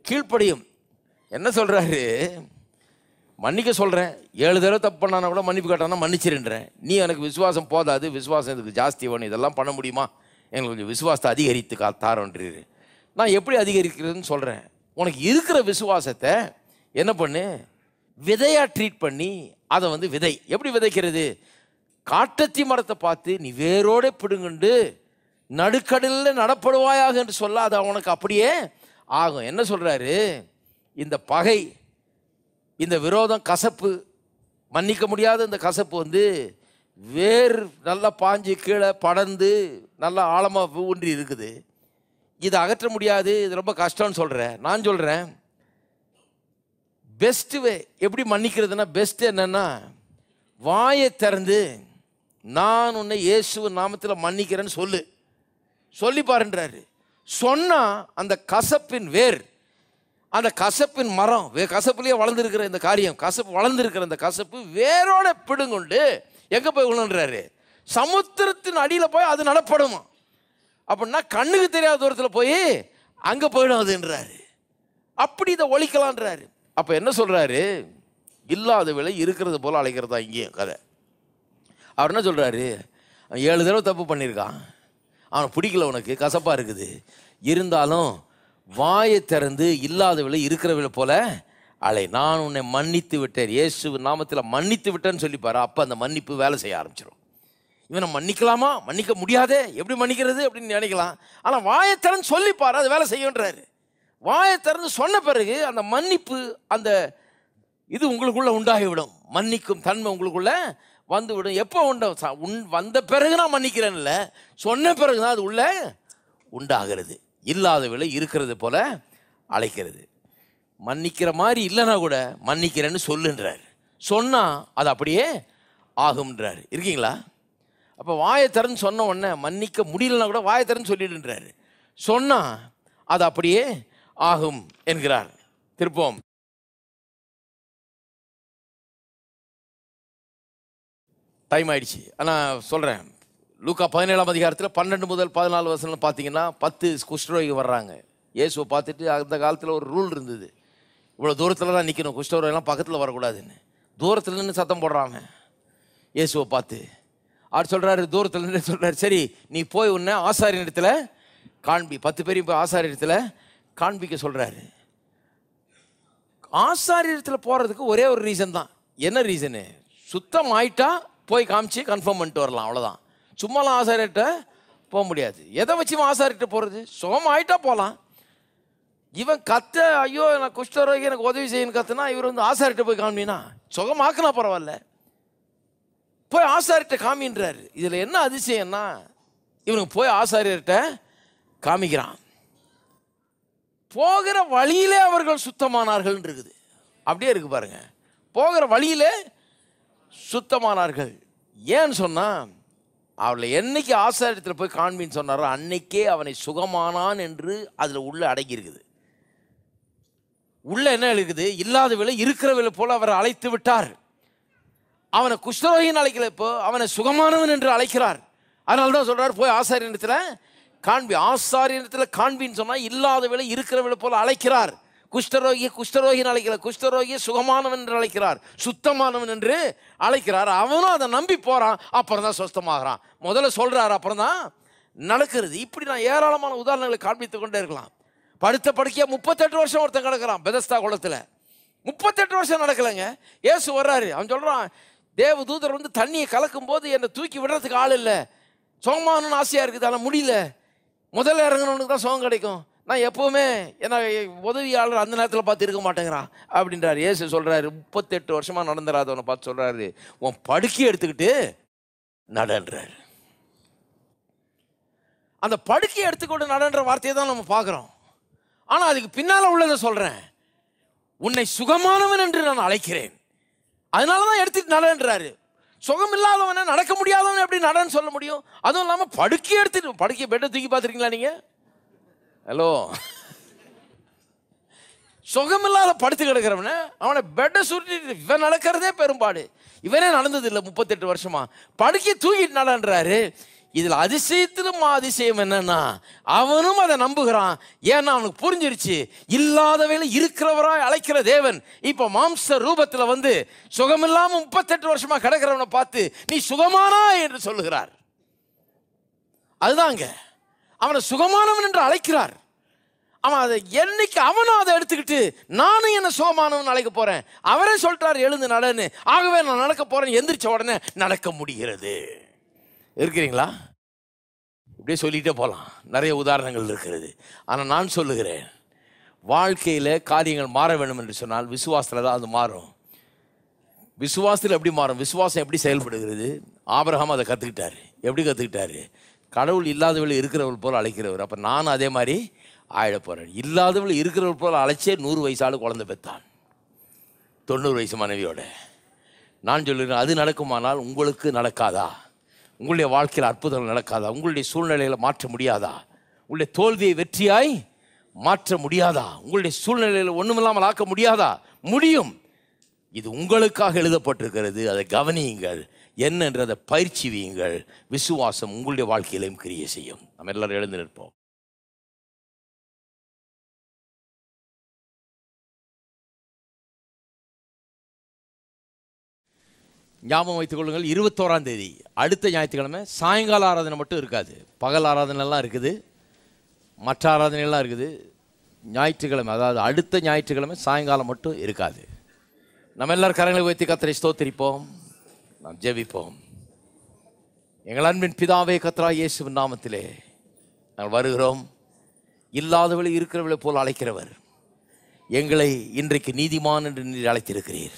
கீழ்ப்படியும். என்ன சொல்கிறாரு? மன்னிக்க சொல்கிறேன், 7 தடவை தப்பு பண்ணானா கூட மன்னிப்பு கேட்டானா மன்னிச்சிருன்றேன். நீ எனக்கு விசுவாசம் போதாது, விசுவாசம் இதுக்கு ஜாஸ்தி வேணும், இதெல்லாம் பண்ண முடியுமா? எங்களுக்கு கொஞ்சம் விசுவாசத்தை அதிகரித்து தாரோன்றீரு. நான் எப்படி அதிகரிக்கிறதுன்னு சொல்கிறேன். உனக்கு இருக்கிற விசுவாசத்தை என்ன பண்ணு, விதையாக ட்ரீட் பண்ணி அதை விதை எப்படி விதைக்கிறது? காட்டத்தி மரத்தை பார்த்து நீ வேரோட பிடுங்குண்டு நடுக்கடலில் நடப்படுவாயாக என்று சொல்ல அது அவனுக்கு அப்படியே ஆகும். என்ன சொல்கிறாரு? இந்த பகை, இந்த விரோதம், கசப்பு, மன்னிக்க முடியாத இந்த கசப்பு வேர் நல்லா பாஞ்சு கீழே படர்ந்து நல்லா ஆழமாக ஊன்றி இருக்குது. இதை அகற்ற முடியாது, இது ரொம்ப கஷ்டம்னு சொல்கிறேன். நான் சொல்கிறேன், பெஸ்ட்டு வே எப்படி மன்னிக்கிறதுனா, பெஸ்ட்டு என்னென்னா வாயை திறந்து நான் உன்னை இயேசுவின் நாமத்தில் மன்னிக்கிறேன்னு சொல்லி பாருன்றாரு. சொன்னால் அந்த கசப்பின் வேர், அந்த கசப்பின் மரம், கசப்புலேயே வளர்ந்துருக்கிற இந்த காரியம், கசப்பு வளர்ந்துருக்கிற இந்த கசப்பு வேரோட பிடுங்குண்டு எங்கே போய் விழுன்றாரு? சமுத்திரத்தின் அடியில் போய் அது நடப்படுமா. அப்படின்னா கண்ணுக்கு தெரியாத தூரத்தில் போய் அங்கே போயிடும் அதுன்றாரு. அப்படி இதை ஒழிக்கலான்றாரு. அப்போ என்ன சொல்கிறாரு? இல்லாத விலை இருக்கிறது போல் அழைக்கிறதா இங்கேயும் கதை. அவர் என்ன சொல்கிறாரு? 7 தடவை தப்பு பண்ணியிருக்கான், அவனை பிடிக்கல, உனக்கு கசப்பாக இருக்குது, இருந்தாலும் வாயை திறந்து இல்லாத விலை இருக்கிற விலை போல் அலை. நான் உன்னை மன்னித்து விட்டேன், இயேசு நாமத்தில் மன்னித்து விட்டேன்னு சொல்லிப்பாரு. அப்போ அந்த மன்னிப்பு வேலை செய்ய ஆரம்பிச்சிடும். இவனை மன்னிக்கலாமா, மன்னிக்க முடியாதே, எப்படி மன்னிக்கிறது அப்படின்னு நினைக்கலாம். ஆனால் வாயை திறந்து சொல்லிப்பாரு, அது வேலை செய்யன்றாரு. வாயை திறந்து சொன்ன பிறகு அந்த மன்னிப்பு, அந்த இது உங்களுக்குள்ள உண்டாகிவிடும். மன்னிக்கும் தன்மை உங்களுக்குள்ள வந்து விடும். எப்போ வந்த பிறகு நான் மன்னிக்கிறேன் இல்லை, சொன்ன பிறகு தான் அது உள்ள உண்டாகிறது. இல்லாதவளை இருக்கிறது போல அழைக்கிறது. மன்னிக்கிற மாதிரி இல்லைன்னா கூட மன்னிக்கிறேன்னு சொல்லுன்றார். சொன்னால் அது அப்படியே ஆகும்ன்றார். இருக்கீங்களா? அப்போ வாயை திறந்து சொன்ன உடனே மன்னிக்க முடியலன்னா கூட வாயை திறந்து சொல்லிடுன்றாரு. சொன்னால் அது அப்படியே ஆகும் என்கிறார். திருப்போம். டைம் ஆயிடுச்சு. ஆனால் சொல்கிறேன், லூக்கா 17ஆம் அதிகாரத்தில் 12 முதல் 14 வசனம் பார்த்தீங்கன்னா 10 குஷ்டரோகி வர்றாங்க. இயேசுவை பார்த்துட்டு, அந்த காலத்தில் ஒரு ரூல் இருந்தது, இவ்வளோ தூரத்தில் தான் நிற்கணும், குஷ்டரோகெல்லாம் பக்கத்தில் வரக்கூடாதுன்னு. தூரத்தில் நின்று சத்தம் போடுறாங்க இயேசுவை பார்த்து. அவர் சொல்கிறாரு, தூரத்தில் நின்று சொல்கிறார், சரி நீ போய் உன்னை ஆசாரிய இடத்துல காண்பி. 10 பேரையும் போய் ஆசாரிய இடத்துல காண்பிக்க சொல்கிறாரு. ஆசாரிய இடத்துல போகிறதுக்கு ஒரே ஒரு ரீசன் தான். என்ன ரீசனு? சுத்தம் ஆயிட்டா போய் காமிச்சு கன்ஃபார்ம் பண்ணிட்டு வரலாம், அவ்வளோதான். சும்மாலாம் ஆசாரிட்ட போக முடியாது. எதை வச்சு ஆசாரிட்ட போகிறது? சுகம் ஆயிட்டா போகலாம். இவன் கத்த, ஐயோ நான் குஷ்டரோகி எனக்கு உதவி செய்யணும் கத்துனா, இவர் வந்து ஆசாரிட்ட போய் காமினா, சுகமாக்குனா பரவாயில்ல, போய் ஆசாரிட்ட காமின்றாரு. இதில் என்ன அதிசயம்னா, இவனுக்கு போய் ஆசாரியர்கிட்ட காமிக்கிறான். போகிற வழியிலே அவர்கள் சுத்தமானார்கள் இருக்குது. அப்படியே இருக்கு பாருங்க, போகிற வழியிலே சுத்தமானார்கள். ஏன்னு சொன்னால், அவளை என்னைக்கு ஆசாரியத்தில் போய் காண்பின்னு சொன்னாரோ அன்னைக்கே அவனை சுகமானான் என்று அதில் உள்ள அடங்கியிருக்குது. உள்ள என்ன இருக்குது? இல்லாத விலை இருக்கிற விலை போல அவரை அழைத்து விட்டார். அவனை குஷ்டரோகின்னு அழைக்கல, இப்போ அவனை சுகமானவன் என்று அழைக்கிறார். அதனால தான் சொல்கிறார், போய் ஆசாரியத்தில் காண்பி. ஆசாரியத்தில் காண்பின்னு சொன்னால் இல்லாத விலை இருக்கிற விலை போல அழைக்கிறார். குஷ்டரோகின்னு அழைக்கல, குஷ்டரோகியை சுகமானவன் என்று அழைக்கிறார், சுத்தமானவன் என்று அழைக்கிறார். அவனும் அதை நம்பி போகிறான், அப்புறம் தான் சுத்தமாகறான். முதல்ல சொல்கிறார், அப்புறம் தான் நடக்கிறது. இப்படி நான் ஏராளமான உதாரணங்களை காண்பித்து கொண்டே இருக்கலாம். படுத்த படுக்கையாக 38 வருஷம் ஒருத்தன் கிடக்கிறான் பெதஸ்தா குளத்தில். 38 வருஷம் நடக்கலைங்க. இயேசு வர்றாரு, அவன் சொல்கிறான், தேவ தூதர் வந்து தண்ணியை கலக்கும் போது என்னை தூக்கி விடுறதுக்கு ஆள் இல்லை, சுகமானு ஆசையாக இருக்குது, ஆனால் முடியல, முதல்ல இறங்கணுன்னு தான் சுகம் கிடைக்கும், நான் எப்போவுமே என்ன உதவியாளர் அந்த நேரத்தில் பார்த்து இருக்க மாட்டேங்கிறான் அப்படின்றார். இயேசு சொல்கிறாரு, 38 வருஷமாக நடந்துடாதவனை பார்த்து சொல்கிறாரு, உன் படுக்கையை எடுத்துக்கிட்டு நடன்றார். அந்த படுக்கையை எடுத்துக்கொண்டு நடன்ற வார்த்தையை தான் நம்ம பார்க்குறோம். ஆனால் அதுக்கு பின்னால் உள்ளதை சொல்கிறேன், உன்னை சுகமானவன் என்று நான் அழைக்கிறேன், அதனால தான் எடுத்துட்டு நடன்றாரு. சுகம் இல்லாதவனை, நடக்க முடியாதவன் எப்படி நடன்னு சொல்ல முடியும்? அதுவும் இல்லாமல் படுக்கையை எடுத்துட்டு, படுக்கையை பெட்டை தூக்கி பார்த்துருக்கீங்களா நீங்கள்? ஹலோ, சுகமில்லாத படுத்து கிடக்கிறவன அவனை பெட்டை சுருட்டிட்டு இவன் நடக்கிறதே பெரும்பாடு. இவனே நடந்தது இல்லை 38 வருஷமா, படுக்கையை தூக்கிட்டு நடன்றாரு. இதில் அதிசயத்திலும் அதிசயம் என்னன்னா, அவனும் அதை நம்புகிறான். ஏன்னா அவனுக்கு புரிஞ்சிருச்சு, இல்லாதவையில இருக்கிறவராய் அழைக்கிற தேவன் இப்போ மாம்ச ரூபத்தில் வந்து சுகமில்லாமல் 38 வருஷமா கிடக்கிறவனை பார்த்து நீ சுகமானா என்று சொல்லுகிறார். அதுதாங்க, அவனை சுகமானவன் என்று அழைக்கிறார். அவன் அதை என்னைக்கு அவனும் அதை எடுத்துக்கிட்டு நானும் என்ன சுகமானவன் அழைக்க போறேன், அவரே சொல்லிட்டார் எழுந்து நடன்னு, ஆகவே நான் நடக்க போறேன், எந்திரிச்ச உடனே நடக்க முடிகிறது. இருக்கிறீங்களா? இப்படியே சொல்லிகிட்டே போகலாம், நிறைய உதாரணங்கள் இருக்கிறது. ஆனால் நான் சொல்லுகிறேன், வாழ்க்கையில் காரியங்கள் மாற வேண்டும் என்று சொன்னால் விசுவாசத்தில் தான் அது மாறும். விசுவாசத்தில் எப்படி மாறும்? விசுவாசம் எப்படி செயல்படுகிறது? ஆபிரகாம் அதை கற்றுக்கிட்டாரு. எப்படி கற்றுக்கிட்டாரு? கடவுள் இல்லாதவள் இருக்கிறவள் போல் அழைக்கிறவர். அப்போ நானும் அதே மாதிரி ஆயிட போகிறேன். இல்லாதவள் இருக்கிறவள் போல் அழைச்சே 100 வயசாலும் குழந்தை பெற்றான், 90 வயசு மனைவியோட. நான் சொல்லுகிறேன், அது நடக்குமானால் உங்களுக்கு நடக்காதா? உங்களுடைய வாழ்க்கையில் அற்புதங்கள் நடக்காதா? உங்களுடைய சூழ்நிலைகளை மாற்ற முடியாதா? உங்களுடைய தோல்வியை வெற்றியாய் மாற்ற முடியாதா? உங்களுடைய சூழ்நிலையில் ஒன்றுமில்லாமல் ஆக்க முடியாதா? முடியும். இது உங்களுக்காக எழுதப்பட்டிருக்கிறது, அதை கவனியுங்கள். என்னன்றதை பயிற்சி வையுங்கள். விசுவாசம் உங்களுடைய வாழ்க்கையிலையும் கிரியை செய்யும். நம்ம எல்லாரும் எழுந்து நிற்போம். ஞாபகம் வைத்துக் கொள்ளுங்கள், 21ஆம் தேதி அடுத்த ஞாயிற்றுக்கிழமை சாயங்கால ஆராதனை மட்டும் இருக்காது, பகல் ஆராதனைலாம் இருக்குது, மற்ற ஆராதனைலாம் இருக்குது. ஞாயிற்றுக்கிழமை, அதாவது அடுத்த ஞாயிற்றுக்கிழமை சாயங்காலம் மட்டும் இருக்காது. நம்ம எல்லாரும் கரங்களை உயர்த்தி கர்த்தரை ஸ்தோத்திரிப்போம். நாம் ஜெபிப்போம். எங்கள் அன்பின் பிதாவே, கர்த்தராகிய இயேசுவின் நாமத்திலே நாங்கள் வருகிறோம். இல்லாதவளை இருக்கிறவளை போல் அழைக்கிறவர், எங்களை இன்றைக்கு நீதிமான் என்று நீர் அழைத்திருக்கிறீர்.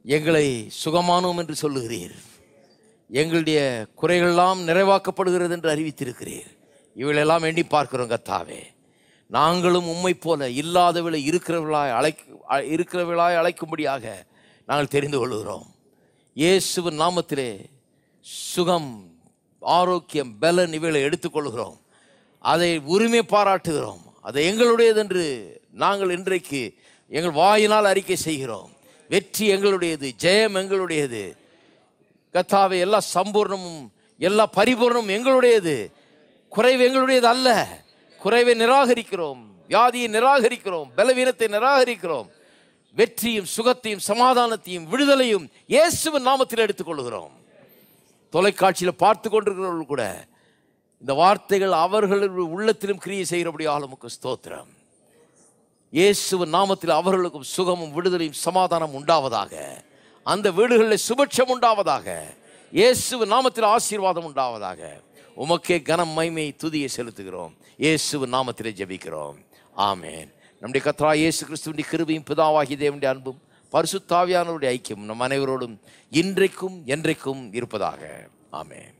எங்களை சுகமானோம் என்று சொல்லுகிறீர். எங்களுடைய குறைகளெல்லாம் நிறைவாக்கப்படுகிறது என்று அறிவித்திருக்கிறீர். இவைகளெல்லாம் எண்ணி பார்க்கிறோம் கர்த்தாவே. நாங்களும் உம்மை போல இல்லாதவளை இருக்கிறவளாய் அழைக்கும்படியாக நாங்கள் தெரிந்து கொள்கிறோம். இயேசுவின் நாமத்திலே சுகம், ஆரோக்கியம், பலன் இவைகளை எடுத்துக்கொள்கிறோம். அதை உரிமை பாராட்டுகிறோம். அதை எங்களுடையது என்று நாங்கள் இன்றைக்கு எங்கள் வாயினால் அறிக்கை செய்கிறோம். வெற்றி எங்களுடையது, ஜெயம் எங்களுடையது கர்த்தாவே. எல்லா சம்பூர்ணமும் எல்லா பரிபூர்ணமும் எங்களுடையது. குறைவு எங்களுடையது அல்ல. குறைவை நிராகரிக்கிறோம், வியாதியை நிராகரிக்கிறோம், பலவீனத்தை நிராகரிக்கிறோம். வெற்றியும் சுகத்தையும் சமாதானத்தையும் விடுதலையும் இயேசுவின் நாமத்தில் எடுத்துக்கொள்கிறோம். தொலைக்காட்சியில் பார்த்து கொண்டிருக்கிறவர்கள் கூட இந்த வார்த்தைகள் அவர்களுடைய உள்ளத்திலும் கிரியை செய்கிறபடியால் உமக்கு ஸ்தோத்திரம். இயேசுவின் நாமத்தில் அவர்களுக்கும் சுகமும் விடுதலையும் சமாதானம் உண்டாவதாக. அந்த வீடுகளில் சுபட்சம் உண்டாவதாக. இயேசுவின் நாமத்தில் ஆசீர்வாதம் உண்டாவதாக. உமக்கே கனம், மகிமை, துதியை செலுத்துகிறோம். இயேசுவின் நாமத்திலே ஜெபிக்கிறோம். ஆமென். நம்முடைய கர்த்தராகிய இயேசு கிறிஸ்துவின் கிருபையும் பிதாவாகிய தேவனுடைய அன்பும் பரிசுத்த ஆவியானவருடைய ஐக்கியம் நம் அனைவரோடும் இன்றைக்கும் என்றைக்கும் இருப்பதாக. ஆமென்.